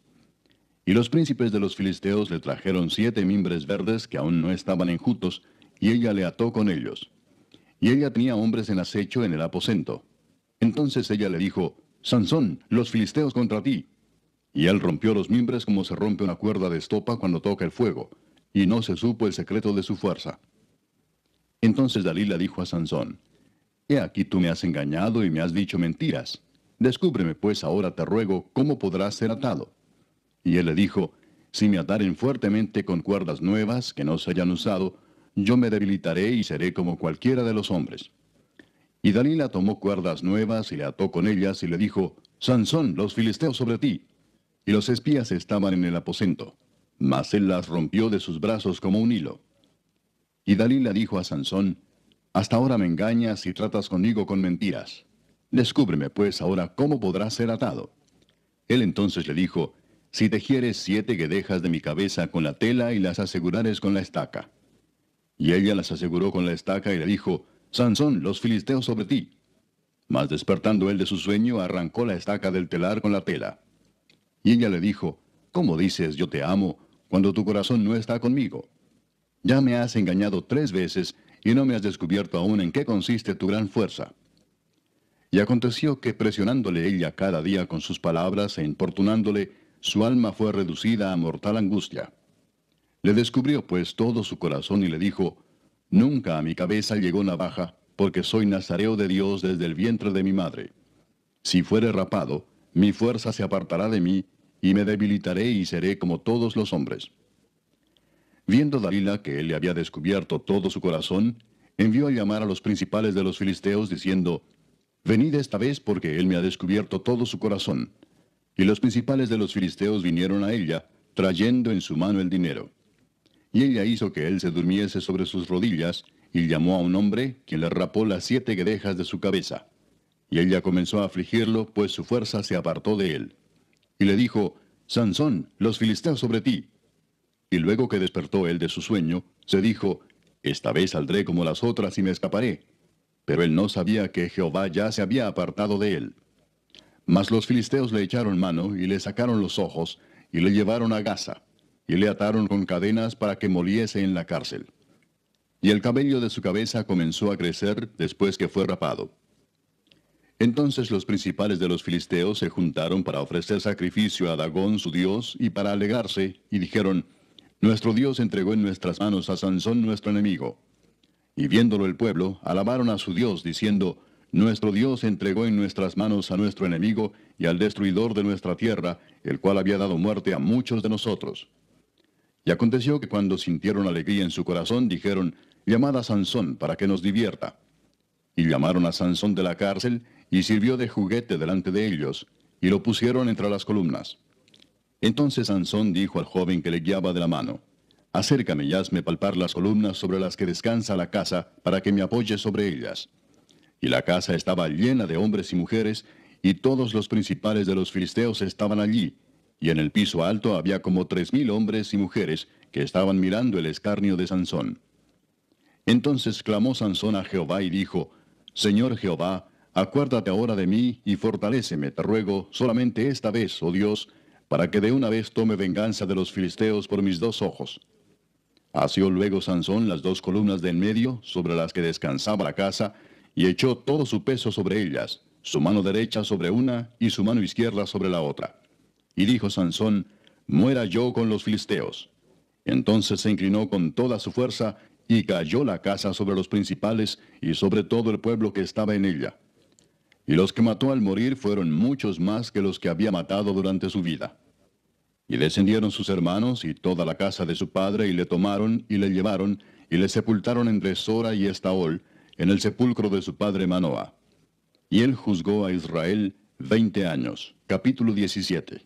Speaker 1: Y los príncipes de los filisteos le trajeron 7 mimbres verdes que aún no estaban enjutos, y ella le ató con ellos. Y ella tenía hombres en acecho en el aposento. Entonces ella le dijo, Sansón, los filisteos contra ti. Y él rompió los mimbres como se rompe una cuerda de estopa cuando toca el fuego, y no se supo el secreto de su fuerza. Entonces Dalila dijo a Sansón, he aquí tú me has engañado y me has dicho mentiras. Descúbreme pues ahora te ruego cómo podrás ser atado. Y él le dijo, si me ataren fuertemente con cuerdas nuevas que no se hayan usado, yo me debilitaré y seré como cualquiera de los hombres. Y Dalila tomó cuerdas nuevas y le ató con ellas y le dijo, Sansón, los filisteos sobre ti. Y los espías estaban en el aposento, mas él las rompió de sus brazos como un hilo. Y Dalila dijo a Sansón, hasta ahora me engañas y tratas conmigo con mentiras. Descúbreme pues ahora cómo podrás ser atado. Él entonces le dijo, si tejieres 7 guedejas de mi cabeza con la tela y las asegurares con la estaca. Y ella las aseguró con la estaca y le dijo, Sansón, los filisteos sobre ti. Mas despertando él de su sueño, arrancó la estaca del telar con la tela. Y ella le dijo, ¿cómo dices yo te amo, cuando tu corazón no está conmigo? Ya me has engañado 3 veces, y no me has descubierto aún en qué consiste tu gran fuerza. Y aconteció que presionándole ella cada día con sus palabras e importunándole, su alma fue reducida a mortal angustia. Le descubrió pues todo su corazón y le dijo, Nunca a mi cabeza llegó navaja, porque soy nazareo de Dios desde el vientre de mi madre. Si fuere rapado, mi fuerza se apartará de mí, y me debilitaré y seré como todos los hombres. Viendo Dalila que él le había descubierto todo su corazón, envió a llamar a los principales de los filisteos, diciendo, Venid esta vez porque él me ha descubierto todo su corazón. Y los principales de los filisteos vinieron a ella, trayendo en su mano el dinero. Y ella hizo que él se durmiese sobre sus rodillas, y llamó a un hombre, quien le rapó las 7 guedejas de su cabeza. Y ella comenzó a afligirlo, pues su fuerza se apartó de él. Y le dijo, Sansón, los filisteos sobre ti. Y luego que despertó él de su sueño, se dijo, Esta vez saldré como las otras y me escaparé. Pero él no sabía que Jehová ya se había apartado de él. Mas los filisteos le echaron mano, y le sacaron los ojos, y le llevaron a Gaza, y le ataron con cadenas para que moliese en la cárcel. Y el cabello de su cabeza comenzó a crecer después que fue rapado. Entonces los principales de los filisteos se juntaron para ofrecer sacrificio a Dagón su dios, y para alegrarse, y dijeron, Nuestro Dios entregó en nuestras manos a Sansón nuestro enemigo. Y viéndolo el pueblo, alabaron a su Dios, diciendo, Nuestro Dios entregó en nuestras manos a nuestro enemigo y al destruidor de nuestra tierra, el cual había dado muerte a muchos de nosotros. Y aconteció que cuando sintieron alegría en su corazón, dijeron, Llamad a Sansón para que nos divierta. Y llamaron a Sansón de la cárcel, y sirvió de juguete delante de ellos, y lo pusieron entre las columnas. Entonces Sansón dijo al joven que le guiaba de la mano, Acércame y hazme palpar las columnas sobre las que descansa la casa, para que me apoye sobre ellas. Y la casa estaba llena de hombres y mujeres, y todos los principales de los filisteos estaban allí, y en el piso alto había como 3,000 hombres y mujeres que estaban mirando el escarnio de Sansón. Entonces clamó Sansón a Jehová y dijo, Señor Jehová, acuérdate ahora de mí y fortaléceme, te ruego, solamente esta vez, oh Dios, para que de una vez tome venganza de los filisteos por mis 2 ojos. Asió luego Sansón las 2 columnas de en medio, sobre las que descansaba la casa, y echó todo su peso sobre ellas, su mano derecha sobre una y su mano izquierda sobre la otra. Y dijo Sansón, Muera yo con los filisteos. Entonces se inclinó con toda su fuerza, y cayó la casa sobre los principales y sobre todo el pueblo que estaba en ella. Y los que mató al morir fueron muchos más que los que había matado durante su vida. Y descendieron sus hermanos y toda la casa de su padre, y le tomaron, y le llevaron, y le sepultaron entre Sora y Estaol, en el sepulcro de su padre Manoah. Y él juzgó a Israel 20 años. Capítulo 17.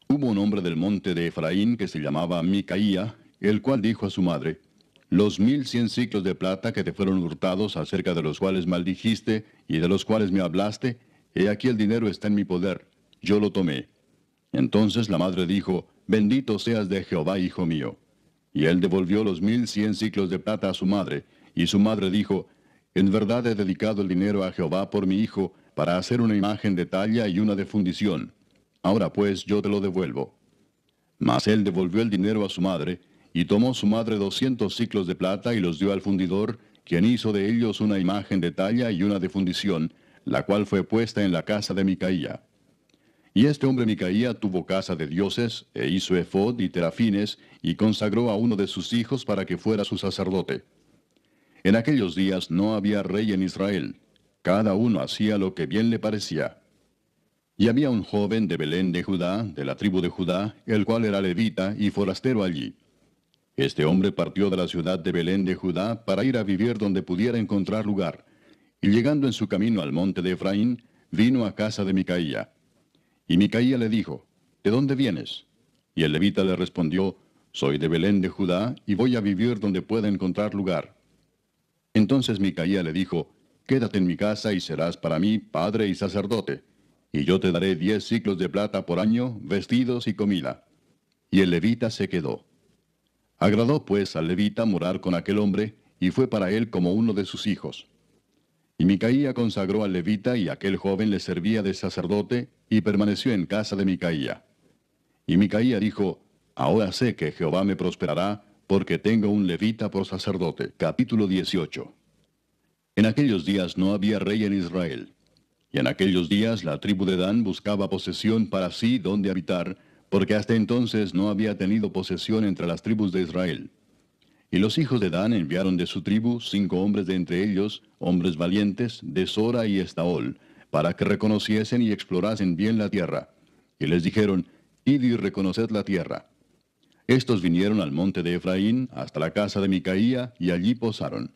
Speaker 1: Hubo un hombre del monte de Efraín que se llamaba Micaía, el cual dijo a su madre, Los 1,100 siclos de plata que te fueron hurtados, acerca de los cuales maldijiste, y de los cuales me hablaste, he aquí el dinero está en mi poder, yo lo tomé. Entonces la madre dijo, Bendito seas de Jehová, hijo mío. Y él devolvió los 1,100 siclos de plata a su madre, y su madre dijo, En verdad he dedicado el dinero a Jehová por mi hijo, para hacer una imagen de talla y una de fundición. Ahora pues yo te lo devuelvo. Mas él devolvió el dinero a su madre, y tomó su madre 200 siclos de plata y los dio al fundidor, quien hizo de ellos una imagen de talla y una de fundición, la cual fue puesta en la casa de Micaía. Y este hombre Micaía tuvo casa de dioses, e hizo efod y terafines, y consagró a uno de sus hijos para que fuera su sacerdote. En aquellos días no había rey en Israel. Cada uno hacía lo que bien le parecía. Y había un joven de Belén de Judá, de la tribu de Judá, el cual era levita y forastero allí. Este hombre partió de la ciudad de Belén de Judá para ir a vivir donde pudiera encontrar lugar. Y llegando en su camino al monte de Efraín, vino a casa de Micaía. Y Micaía le dijo, ¿De dónde vienes? Y el levita le respondió, Soy de Belén de Judá, y voy a vivir donde pueda encontrar lugar. Entonces Micaía le dijo, Quédate en mi casa y serás para mí padre y sacerdote, y yo te daré 10 siclos de plata por año, vestidos y comida. Y el levita se quedó. Agradó pues al levita morar con aquel hombre, y fue para él como uno de sus hijos. Y Micaía consagró al levita, y aquel joven le servía de sacerdote, y permaneció en casa de Micaía. Y Micaía dijo, Ahora sé que Jehová me prosperará, porque tengo un levita por sacerdote. Capítulo 18. En aquellos días no había rey en Israel. Y en aquellos días la tribu de Dan buscaba posesión para sí donde habitar, porque hasta entonces no había tenido posesión entre las tribus de Israel. Y los hijos de Dan enviaron de su tribu 5 hombres de entre ellos, hombres valientes, de Sora y Estaol, para que reconociesen y explorasen bien la tierra. Y les dijeron, id y reconoced la tierra. Estos vinieron al monte de Efraín, hasta la casa de Micaía, y allí posaron.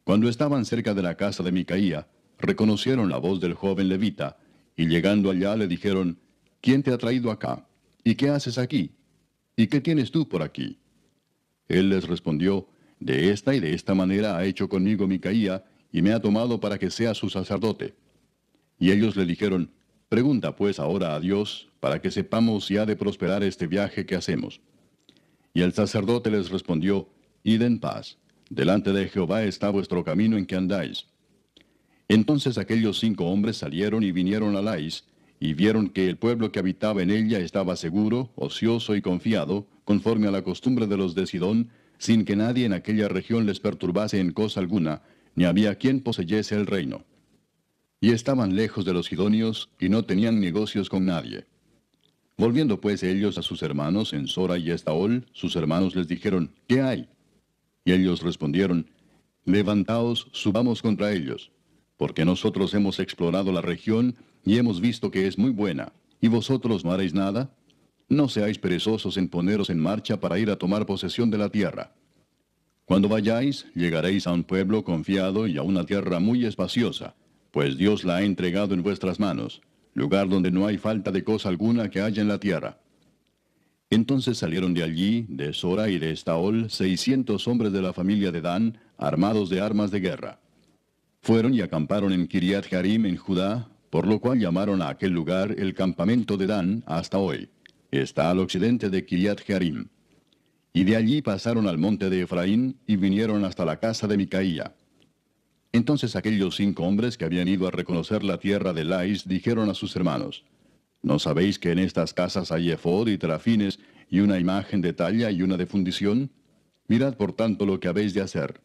Speaker 1: Cuando estaban cerca de la casa de Micaía, reconocieron la voz del joven levita, y llegando allá le dijeron, ¿quién te ha traído acá? ¿Y qué haces aquí? ¿Y qué tienes tú por aquí? Él les respondió, de esta y de esta manera ha hecho conmigo Micaía, y me ha tomado para que sea su sacerdote. Y ellos le dijeron, pregunta pues ahora a Dios, para que sepamos si ha de prosperar este viaje que hacemos. Y el sacerdote les respondió, id en paz, delante de Jehová está vuestro camino en que andáis. Entonces aquellos 5 hombres salieron y vinieron a Lais, y vieron que el pueblo que habitaba en ella estaba seguro, ocioso y confiado, conforme a la costumbre de los de Sidón, sin que nadie en aquella región les perturbase en cosa alguna, ni había quien poseyese el reino. Y estaban lejos de los sidonios, y no tenían negocios con nadie. Volviendo pues ellos a sus hermanos en Sora y Estaol, sus hermanos les dijeron, ¿qué hay? Y ellos respondieron, levantaos, subamos contra ellos, porque nosotros hemos explorado la región, y hemos visto que es muy buena, ¿y vosotros no haréis nada? No seáis perezosos en poneros en marcha para ir a tomar posesión de la tierra. Cuando vayáis, llegaréis a un pueblo confiado y a una tierra muy espaciosa, pues Dios la ha entregado en vuestras manos, lugar donde no hay falta de cosa alguna que haya en la tierra. Entonces salieron de allí, de Sora y de Estaol, 600 hombres de la familia de Dan, armados de armas de guerra. Fueron y acamparon en Kiriat Jearim en Judá, por lo cual llamaron a aquel lugar el campamento de Dan hasta hoy. Está al occidente de Kiriat Jearim. Y de allí pasaron al monte de Efraín y vinieron hasta la casa de Micaía. Entonces aquellos 5 hombres que habían ido a reconocer la tierra de Lais dijeron a sus hermanos, ¿no sabéis que en estas casas hay efod y terafines y una imagen de talla y una de fundición? Mirad por tanto lo que habéis de hacer.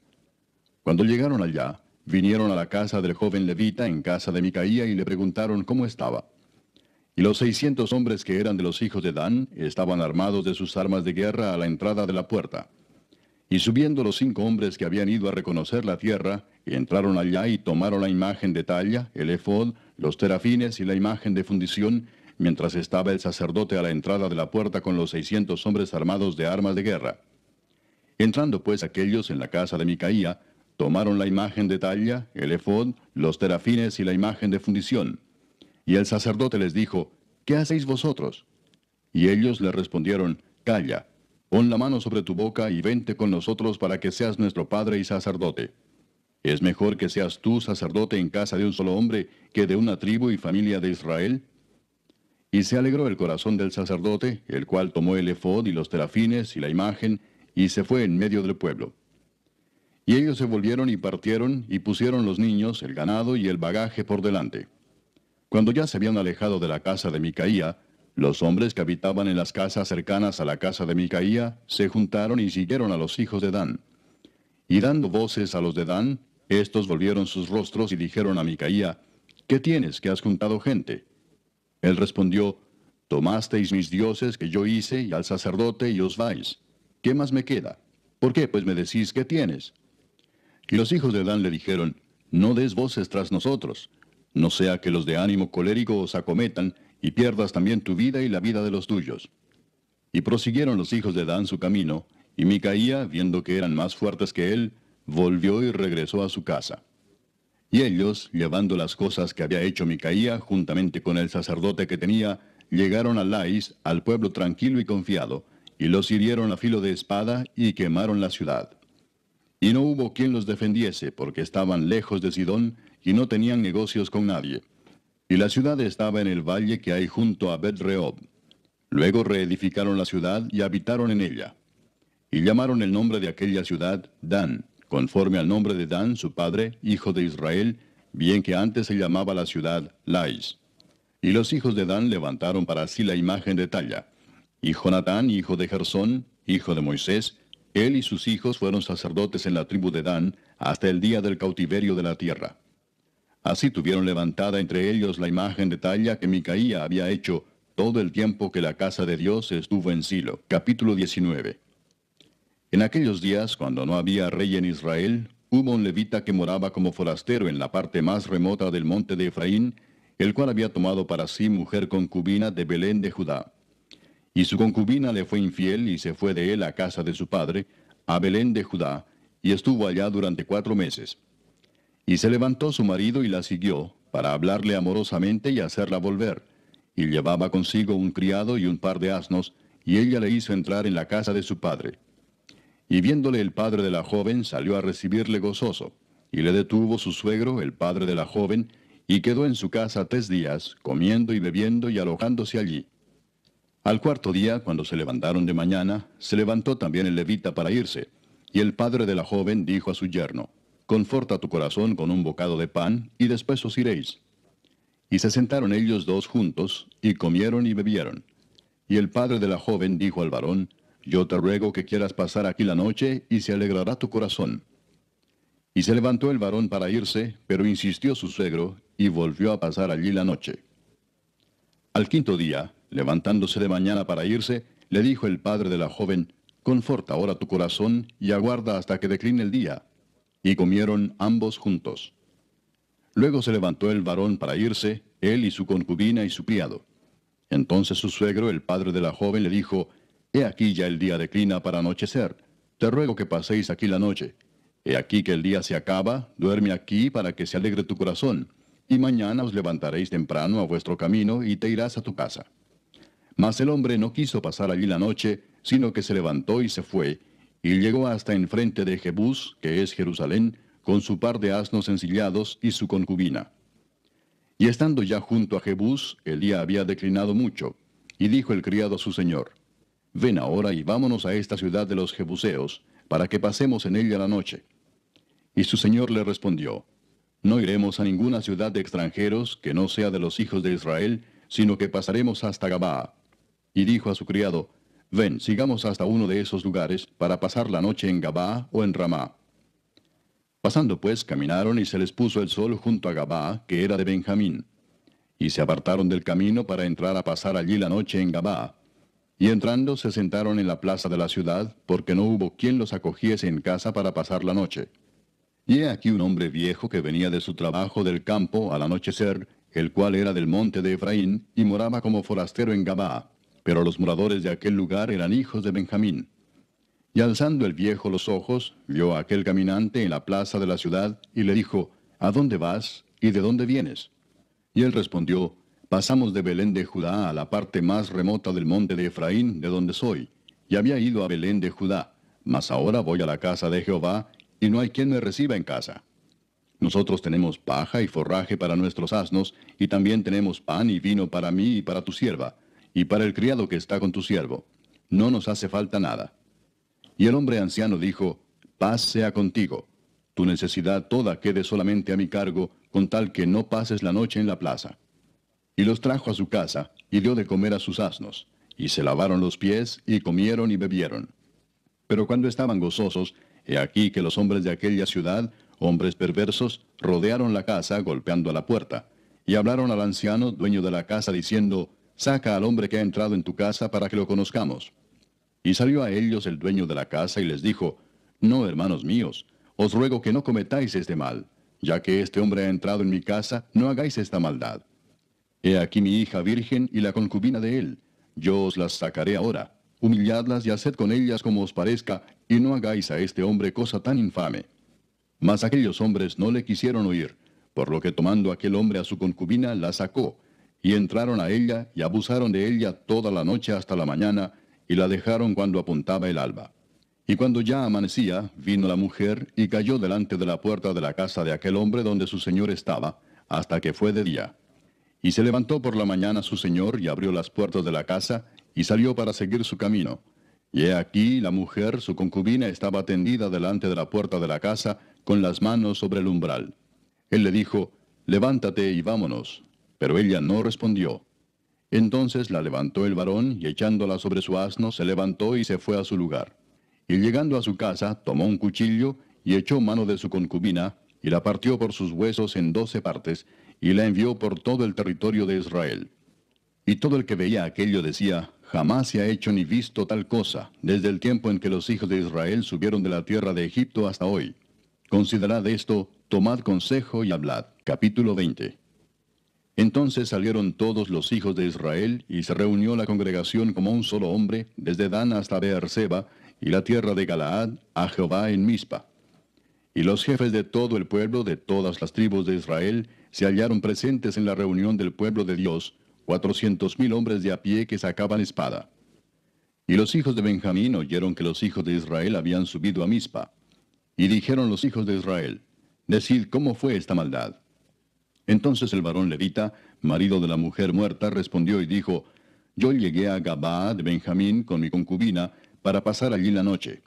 Speaker 1: Cuando llegaron allá, vinieron a la casa del joven levita en casa de Micaía y le preguntaron cómo estaba. Y los 600 hombres que eran de los hijos de Dan estaban armados de sus armas de guerra a la entrada de la puerta. Y subiendo los 5 hombres que habían ido a reconocer la tierra, entraron allá y tomaron la imagen de talla, el efod, los terafines y la imagen de fundición, mientras estaba el sacerdote a la entrada de la puerta con los 600 hombres armados de armas de guerra. Entrando pues aquellos en la casa de Micaía, tomaron la imagen de talla, el efod, los terafines y la imagen de fundición. Y el sacerdote les dijo, ¿qué hacéis vosotros? Y ellos le respondieron, calla, pon la mano sobre tu boca y vente con nosotros para que seas nuestro padre y sacerdote. ¿Es mejor que seas tú sacerdote en casa de un solo hombre que de una tribu y familia de Israel? Y se alegró el corazón del sacerdote, el cual tomó el efod y los terafines y la imagen, y se fue en medio del pueblo. Y ellos se volvieron y partieron, y pusieron los niños, el ganado y el bagaje por delante. Cuando ya se habían alejado de la casa de Micaía, los hombres que habitaban en las casas cercanas a la casa de Micaía se juntaron y siguieron a los hijos de Dan. Y dando voces a los de Dan, estos volvieron sus rostros y dijeron a Micaía, ¿qué tienes que has juntado gente? Él respondió, tomasteis mis dioses que yo hice y al sacerdote y os vais. ¿Qué más me queda? ¿Por qué pues me decís qué tienes? Y los hijos de Dan le dijeron, no des voces tras nosotros, no sea que los de ánimo colérico os acometan, y pierdas también tu vida y la vida de los tuyos. Y prosiguieron los hijos de Dan su camino, y Micaía, viendo que eran más fuertes que él, volvió y regresó a su casa. Y ellos, llevando las cosas que había hecho Micaía, juntamente con el sacerdote que tenía, llegaron a Lais, al pueblo tranquilo y confiado, y los hirieron a filo de espada, y quemaron la ciudad. Y no hubo quien los defendiese, porque estaban lejos de Sidón, y no tenían negocios con nadie. Y la ciudad estaba en el valle que hay junto a Bet-rehob. Luego reedificaron la ciudad y habitaron en ella. Y llamaron el nombre de aquella ciudad Dan, conforme al nombre de Dan, su padre, hijo de Israel, bien que antes se llamaba la ciudad Lais. Y los hijos de Dan levantaron para sí la imagen de talla. Y Jonatán, hijo de Gersón, hijo de Moisés, Él y sus hijos fueron sacerdotes en la tribu de Dan hasta el día del cautiverio de la tierra. Así tuvieron levantada entre ellos la imagen de talla que Micaía había hecho todo el tiempo que la casa de Dios estuvo en Silo. Capítulo 19. En aquellos días, cuando no había rey en Israel, hubo un levita que moraba como forastero en la parte más remota del monte de Efraín, el cual había tomado para sí mujer concubina de Belén de Judá. Y su concubina le fue infiel y se fue de él a casa de su padre, a Belén de Judá, y estuvo allá durante 4 meses. Y se levantó su marido y la siguió, para hablarle amorosamente y hacerla volver. Y llevaba consigo un criado y un par de asnos, y ella le hizo entrar en la casa de su padre. Y viéndole el padre de la joven, salió a recibirle gozoso. Y le detuvo su suegro, el padre de la joven, y quedó en su casa 3 días, comiendo y bebiendo y alojándose allí. Al 4.º día, cuando se levantaron de mañana, se levantó también el levita para irse. Y el padre de la joven dijo a su yerno: Conforta tu corazón con un bocado de pan, y después os iréis. Y se sentaron ellos dos juntos, y comieron y bebieron. Y el padre de la joven dijo al varón: Yo te ruego que quieras pasar aquí la noche, y se alegrará tu corazón. Y se levantó el varón para irse, pero insistió su suegro, y volvió a pasar allí la noche. Al 5.º día, levantándose de mañana para irse, le dijo el padre de la joven: Conforta ahora tu corazón, y aguarda hasta que decline el día. Y comieron ambos juntos. Luego se levantó el varón para irse, él y su concubina y su criado. Entonces su suegro, el padre de la joven, le dijo: He aquí ya el día declina para anochecer. Te ruego que paséis aquí la noche. He aquí que el día se acaba, duerme aquí para que se alegre tu corazón. Y mañana os levantaréis temprano a vuestro camino y te irás a tu casa. Mas el hombre no quiso pasar allí la noche, sino que se levantó y se fue, y llegó hasta enfrente de Jebús, que es Jerusalén, con su par de asnos ensillados y su concubina. Y estando ya junto a Jebús, el día había declinado mucho, y dijo el criado a su señor: Ven ahora y vámonos a esta ciudad de los Jebuseos, para que pasemos en ella la noche. Y su señor le respondió: No iremos a ninguna ciudad de extranjeros que no sea de los hijos de Israel, sino que pasaremos hasta Gabaa. Y dijo a su criado: Ven, sigamos hasta uno de esos lugares, para pasar la noche en Gabaa o en Ramá. Pasando pues, caminaron y se les puso el sol junto a Gabaa, que era de Benjamín. Y se apartaron del camino para entrar a pasar allí la noche en Gabaa. Y entrando se sentaron en la plaza de la ciudad, porque no hubo quien los acogiese en casa para pasar la noche. Y he aquí un hombre viejo que venía de su trabajo del campo al anochecer, el cual era del monte de Efraín, y moraba como forastero en Gabaa. Pero los moradores de aquel lugar eran hijos de Benjamín. Y alzando el viejo los ojos, vio a aquel caminante en la plaza de la ciudad, y le dijo: ¿A dónde vas, y de dónde vienes? Y él respondió: Pasamos de Belén de Judá a la parte más remota del monte de Efraín, de donde soy, y había ido a Belén de Judá, mas ahora voy a la casa de Jehová, y no hay quien me reciba en casa. Nosotros tenemos paja y forraje para nuestros asnos, y también tenemos pan y vino para mí y para tu sierva, y para el criado que está con tu siervo. No nos hace falta nada. Y el hombre anciano dijo: Paz sea contigo. Tu necesidad toda quede solamente a mi cargo, con tal que no pases la noche en la plaza. Y los trajo a su casa, y dio de comer a sus asnos. Y se lavaron los pies, y comieron y bebieron. Pero cuando estaban gozosos, he aquí que los hombres de aquella ciudad, hombres perversos, rodearon la casa, golpeando a la puerta. Y hablaron al anciano, dueño de la casa, diciendo: Saca al hombre que ha entrado en tu casa, para que lo conozcamos. Y salió a ellos el dueño de la casa y les dijo: No, hermanos míos, os ruego que no cometáis este mal. Ya que este hombre ha entrado en mi casa, no hagáis esta maldad. He aquí mi hija virgen y la concubina de él. Yo os las sacaré ahora. Humilladlas y haced con ellas como os parezca, y no hagáis a este hombre cosa tan infame. Mas aquellos hombres no le quisieron oír, por lo que tomando aquel hombre a su concubina, la sacó, y entraron a ella y abusaron de ella toda la noche hasta la mañana, y la dejaron cuando apuntaba el alba. Y cuando ya amanecía, vino la mujer y cayó delante de la puerta de la casa de aquel hombre donde su señor estaba, hasta que fue de día. Y se levantó por la mañana su señor y abrió las puertas de la casa, y salió para seguir su camino. Y he aquí la mujer, su concubina, estaba tendida delante de la puerta de la casa, con las manos sobre el umbral. Él le dijo: Levántate y vámonos. Pero ella no respondió. Entonces la levantó el varón, y echándola sobre su asno, se levantó y se fue a su lugar. Y llegando a su casa, tomó un cuchillo, y echó mano de su concubina, y la partió por sus huesos en 12 partes, y la envió por todo el territorio de Israel. Y todo el que veía aquello decía, jamás se ha hecho ni visto tal cosa, desde el tiempo en que los hijos de Israel subieron de la tierra de Egipto hasta hoy. Considerad esto, tomad consejo y hablad. Capítulo 20. Entonces salieron todos los hijos de Israel, y se reunió la congregación como un solo hombre, desde Dan hasta Beerseba, y la tierra de Galaad, a Jehová en Mizpa. Y los jefes de todo el pueblo, de todas las tribus de Israel, se hallaron presentes en la reunión del pueblo de Dios, 400,000 hombres de a pie que sacaban espada. Y los hijos de Benjamín oyeron que los hijos de Israel habían subido a Mizpa. Y dijeron los hijos de Israel, decid cómo fue esta maldad. Entonces el varón levita, marido de la mujer muerta, respondió y dijo, yo llegué a Gabaa de Benjamín con mi concubina, para pasar allí la noche.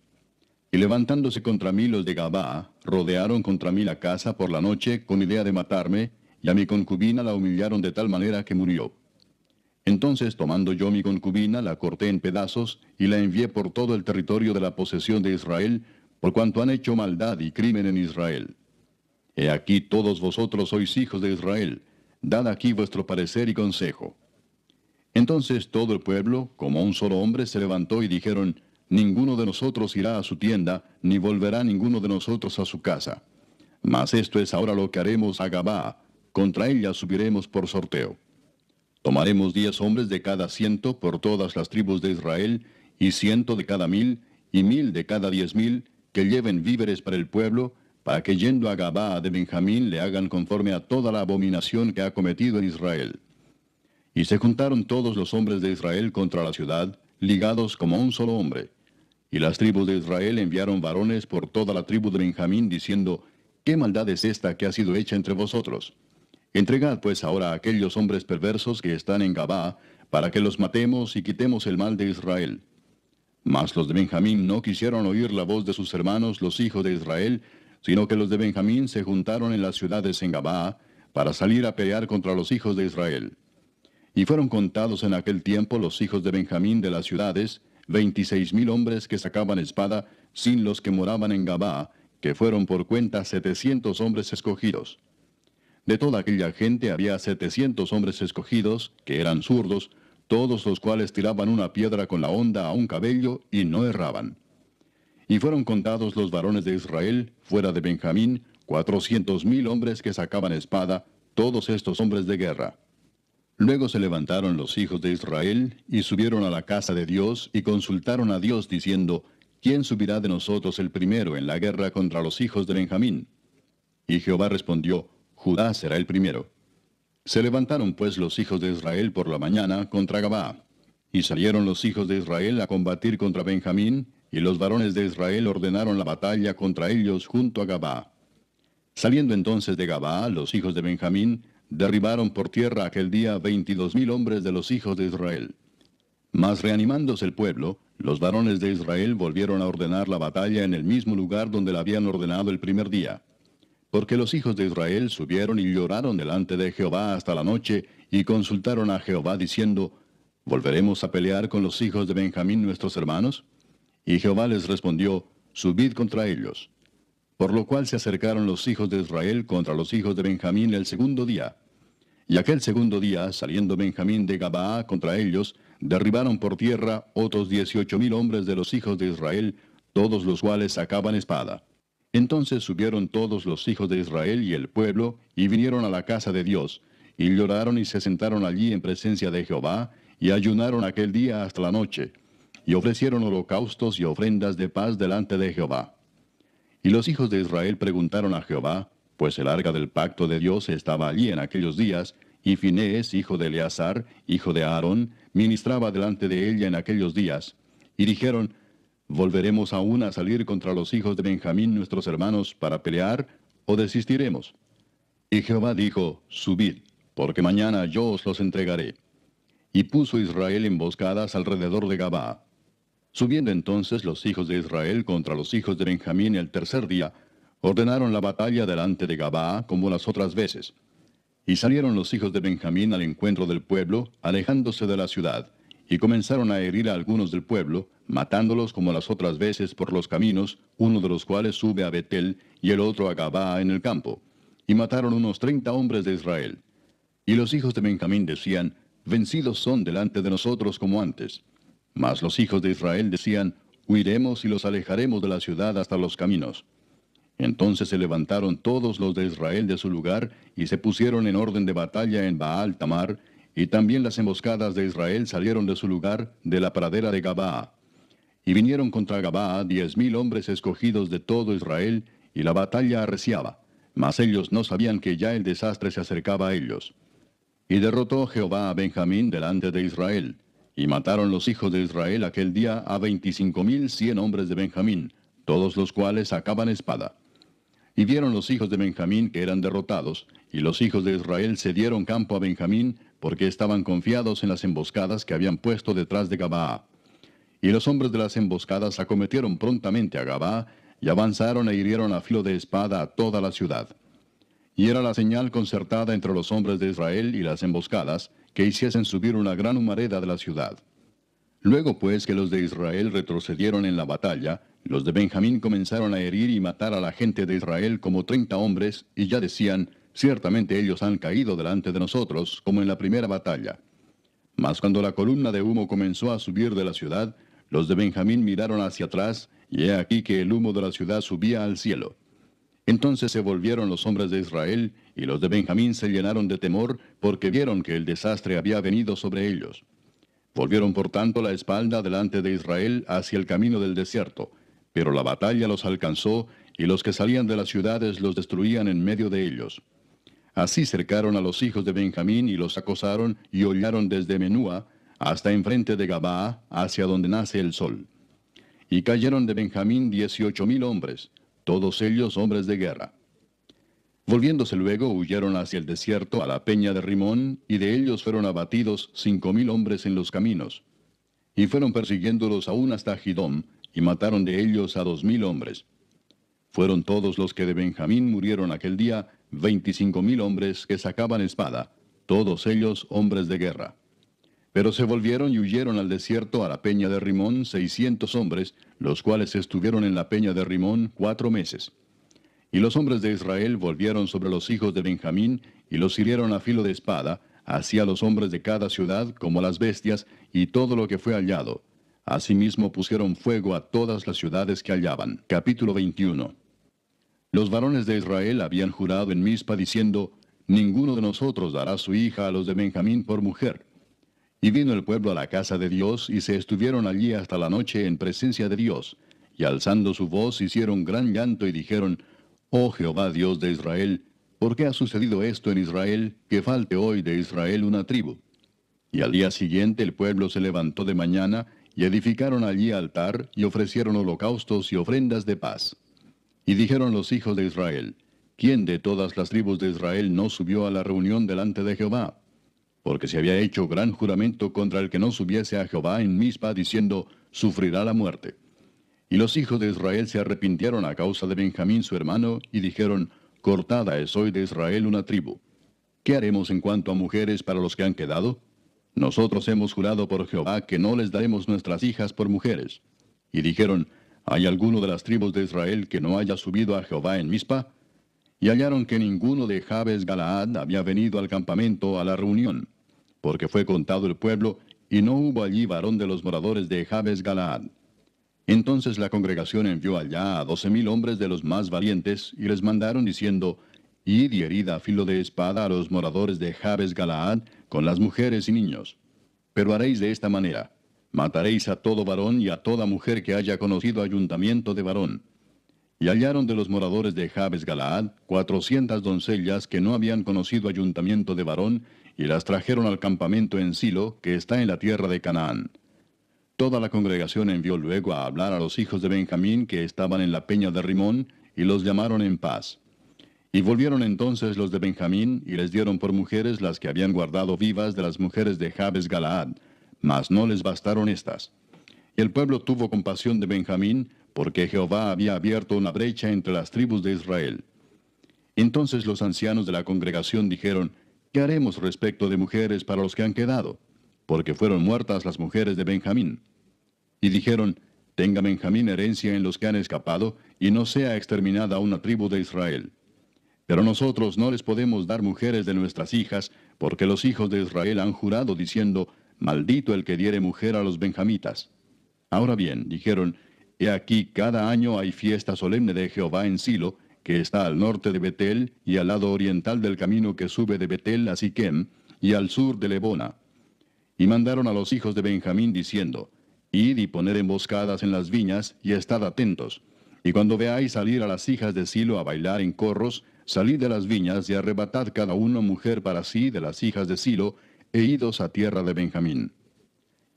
Speaker 1: Y levantándose contra mí los de Gabaa, rodearon contra mí la casa por la noche con idea de matarme, y a mi concubina la humillaron de tal manera que murió. Entonces, tomando yo mi concubina, la corté en pedazos, y la envié por todo el territorio de la posesión de Israel, por cuanto han hecho maldad y crimen en Israel. He aquí todos vosotros sois hijos de Israel, dad aquí vuestro parecer y consejo. Entonces todo el pueblo, como un solo hombre, se levantó y dijeron, ninguno de nosotros irá a su tienda, ni volverá ninguno de nosotros a su casa. Mas esto es ahora lo que haremos a Gabaa, contra ella subiremos por sorteo. Tomaremos 10 hombres de cada 100 por todas las tribus de Israel, y 100 de cada 1000, y 1000 de cada 10,000, que lleven víveres para el pueblo, para que yendo a Gabaa de Benjamín le hagan conforme a toda la abominación que ha cometido en Israel. Y se juntaron todos los hombres de Israel contra la ciudad, ligados como un solo hombre. Y las tribus de Israel enviaron varones por toda la tribu de Benjamín, diciendo, ¿qué maldad es esta que ha sido hecha entre vosotros? Entregad pues ahora a aquellos hombres perversos que están en Gabaa, para que los matemos y quitemos el mal de Israel. Mas los de Benjamín no quisieron oír la voz de sus hermanos, los hijos de Israel, sino que los de Benjamín se juntaron en las ciudades en Gabaa, para salir a pelear contra los hijos de Israel. Y fueron contados en aquel tiempo los hijos de Benjamín de las ciudades, 26,000 hombres que sacaban espada, sin los que moraban en Gabaa, que fueron por cuenta 700 hombres escogidos. De toda aquella gente había 700 hombres escogidos, que eran zurdos, todos los cuales tiraban una piedra con la honda a un cabello y no erraban. Y fueron contados los varones de Israel, fuera de Benjamín, 400,000 hombres que sacaban espada, todos estos hombres de guerra. Luego se levantaron los hijos de Israel, y subieron a la casa de Dios, y consultaron a Dios, diciendo, ¿quién subirá de nosotros el primero en la guerra contra los hijos de Benjamín? Y Jehová respondió, Judá será el primero. Se levantaron pues los hijos de Israel por la mañana contra Gabaa. Y salieron los hijos de Israel a combatir contra Benjamín, y los varones de Israel ordenaron la batalla contra ellos junto a Gabaa. Saliendo entonces de Gabaa, los hijos de Benjamín derribaron por tierra aquel día 22,000 hombres de los hijos de Israel. Mas reanimándose el pueblo, los varones de Israel volvieron a ordenar la batalla en el mismo lugar donde la habían ordenado el primer día. Porque los hijos de Israel subieron y lloraron delante de Jehová hasta la noche, y consultaron a Jehová diciendo, ¿volveremos a pelear con los hijos de Benjamín nuestros hermanos? Y Jehová les respondió, subid contra ellos. Por lo cual se acercaron los hijos de Israel contra los hijos de Benjamín el segundo día. Y aquel segundo día, saliendo Benjamín de Gabaa contra ellos, derribaron por tierra otros 18,000 hombres de los hijos de Israel, todos los cuales sacaban espada. Entonces subieron todos los hijos de Israel y el pueblo, y vinieron a la casa de Dios, y lloraron y se sentaron allí en presencia de Jehová, y ayunaron aquel día hasta la noche, y ofrecieron holocaustos y ofrendas de paz delante de Jehová. Y los hijos de Israel preguntaron a Jehová, pues el arca del pacto de Dios estaba allí en aquellos días, y Finehés, hijo de Eleazar, hijo de Aarón, ministraba delante de ella en aquellos días. Y dijeron, ¿volveremos aún a salir contra los hijos de Benjamín nuestros hermanos para pelear, o desistiremos? Y Jehová dijo, subid, porque mañana yo os los entregaré. Y puso Israel emboscadas alrededor de Gabaa. Subiendo entonces los hijos de Israel contra los hijos de Benjamín el tercer día, ordenaron la batalla delante de Gabaa como las otras veces. Y salieron los hijos de Benjamín al encuentro del pueblo, alejándose de la ciudad, y comenzaron a herir a algunos del pueblo, matándolos como las otras veces por los caminos, uno de los cuales sube a Betel y el otro a Gabaa en el campo. Y mataron unos 30 hombres de Israel. Y los hijos de Benjamín decían, vencidos son delante de nosotros como antes. Mas los hijos de Israel decían, huiremos y los alejaremos de la ciudad hasta los caminos. Entonces se levantaron todos los de Israel de su lugar, y se pusieron en orden de batalla en Baal Tamar, y también las emboscadas de Israel salieron de su lugar, de la pradera de Gabaa. Y vinieron contra Gabaa 10,000 hombres escogidos de todo Israel, y la batalla arreciaba, mas ellos no sabían que ya el desastre se acercaba a ellos. Y derrotó Jehová a Benjamín delante de Israel, y mataron los hijos de Israel aquel día a 25,100 hombres de Benjamín, todos los cuales sacaban espada. Y vieron los hijos de Benjamín que eran derrotados, y los hijos de Israel cedieron campo a Benjamín, porque estaban confiados en las emboscadas que habían puesto detrás de Gabaa. Y los hombres de las emboscadas acometieron prontamente a Gabaa, y avanzaron e hirieron a filo de espada a toda la ciudad. Y era la señal concertada entre los hombres de Israel y las emboscadas, que hiciesen subir una gran humareda de la ciudad. Luego pues que los de Israel retrocedieron en la batalla, los de Benjamín comenzaron a herir y matar a la gente de Israel como 30 hombres, y ya decían, ciertamente ellos han caído delante de nosotros, como en la primera batalla. Mas cuando la columna de humo comenzó a subir de la ciudad, los de Benjamín miraron hacia atrás, y he aquí que el humo de la ciudad subía al cielo. Entonces se volvieron los hombres de Israel, y los de Benjamín se llenaron de temor, porque vieron que el desastre había venido sobre ellos. Volvieron por tanto la espalda delante de Israel hacia el camino del desierto, pero la batalla los alcanzó, y los que salían de las ciudades los destruían en medio de ellos. Así cercaron a los hijos de Benjamín, y los acosaron, y hollaron desde Menúa hasta enfrente de Gabaa, hacia donde nace el sol. Y cayeron de Benjamín 18,000 hombres, todos ellos hombres de guerra. Volviéndose luego, huyeron hacia el desierto, a la peña de Rimón, y de ellos fueron abatidos 5,000 hombres en los caminos. Y fueron persiguiéndolos aún hasta Gidom, y mataron de ellos a 2,000 hombres. Fueron todos los que de Benjamín murieron aquel día, 25,000 hombres que sacaban espada, todos ellos hombres de guerra. Pero se volvieron y huyeron al desierto, a la peña de Rimón, 600 hombres, los cuales estuvieron en la peña de Rimón 4 meses. Y los hombres de Israel volvieron sobre los hijos de Benjamín, y los hirieron a filo de espada, así a los hombres de cada ciudad como a las bestias, y todo lo que fue hallado. Asimismo pusieron fuego a todas las ciudades que hallaban. Capítulo 21. Los varones de Israel habían jurado en Mizpa diciendo, ninguno de nosotros dará su hija a los de Benjamín por mujer. Y vino el pueblo a la casa de Dios, y se estuvieron allí hasta la noche en presencia de Dios, y alzando su voz hicieron gran llanto y dijeron, oh Jehová Dios de Israel, ¿por qué ha sucedido esto en Israel, que falte hoy de Israel una tribu? Y al día siguiente el pueblo se levantó de mañana, y edificaron allí altar, y ofrecieron holocaustos y ofrendas de paz. Y dijeron los hijos de Israel, ¿quién de todas las tribus de Israel no subió a la reunión delante de Jehová? Porque se había hecho gran juramento contra el que no subiese a Jehová en Mizpa, diciendo, sufrirá la muerte. Y los hijos de Israel se arrepintieron a causa de Benjamín su hermano, y dijeron, cortada es hoy de Israel una tribu. ¿Qué haremos en cuanto a mujeres para los que han quedado? Nosotros hemos jurado por Jehová que no les daremos nuestras hijas por mujeres. Y dijeron, ¿hay alguno de las tribus de Israel que no haya subido a Jehová en Mizpa? Y hallaron que ninguno de Jabes Galaad había venido al campamento a la reunión, porque fue contado el pueblo, y no hubo allí varón de los moradores de Jabes Galaad. Entonces la congregación envió allá a 12,000 hombres de los más valientes, y les mandaron diciendo, id y herid a filo de espada a los moradores de Jabes Galaad, con las mujeres y niños. Pero haréis de esta manera, mataréis a todo varón y a toda mujer que haya conocido ayuntamiento de varón. Y hallaron de los moradores de Jabes Galaad 400 doncellas que no habían conocido ayuntamiento de varón, y las trajeron al campamento en Silo, que está en la tierra de Canaán. Toda la congregación envió luego a hablar a los hijos de Benjamín que estaban en la peña de Rimón, y los llamaron en paz. Y volvieron entonces los de Benjamín, y les dieron por mujeres las que habían guardado vivas de las mujeres de Jabes Galaad, mas no les bastaron estas. Y el pueblo tuvo compasión de Benjamín, porque Jehová había abierto una brecha entre las tribus de Israel. Entonces los ancianos de la congregación dijeron, ¿qué haremos respecto de mujeres para los que han quedado? porque fueron muertas las mujeres de Benjamín. Y dijeron, tenga Benjamín herencia en los que han escapado, y no sea exterminada una tribu de Israel. Pero nosotros no les podemos dar mujeres de nuestras hijas, porque los hijos de Israel han jurado diciendo, maldito el que diere mujer a los benjamitas. Ahora bien, dijeron, he aquí cada año hay fiesta solemne de Jehová en Silo, que está al norte de Betel, y al lado oriental del camino que sube de Betel a Siquem, y al sur de Lebona. Y mandaron a los hijos de Benjamín diciendo, id y poned emboscadas en las viñas, y estad atentos. Y cuando veáis salir a las hijas de Silo a bailar en corros, salid de las viñas y arrebatad cada uno mujer para sí de las hijas de Silo, e idos a tierra de Benjamín.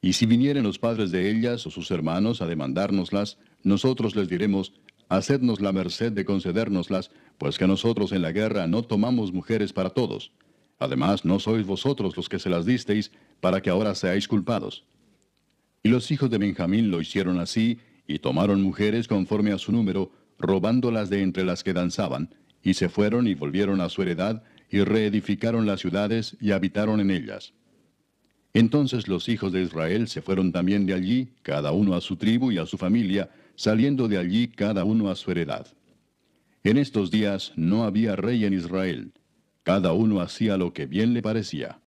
Speaker 1: Y si vinieren los padres de ellas o sus hermanos a demandárnoslas, nosotros les diremos, hacednos la merced de concedérnoslas, pues que nosotros en la guerra no tomamos mujeres para todos. Además, no sois vosotros los que se las disteis, para que ahora seáis culpados. Y los hijos de Benjamín lo hicieron así, y tomaron mujeres conforme a su número, robándolas de entre las que danzaban, y se fueron y volvieron a su heredad, y reedificaron las ciudades, y habitaron en ellas. Entonces los hijos de Israel se fueron también de allí, cada uno a su tribu y a su familia, saliendo de allí cada uno a su heredad. En estos días no había rey en Israel. Cada uno hacía lo que bien le parecía.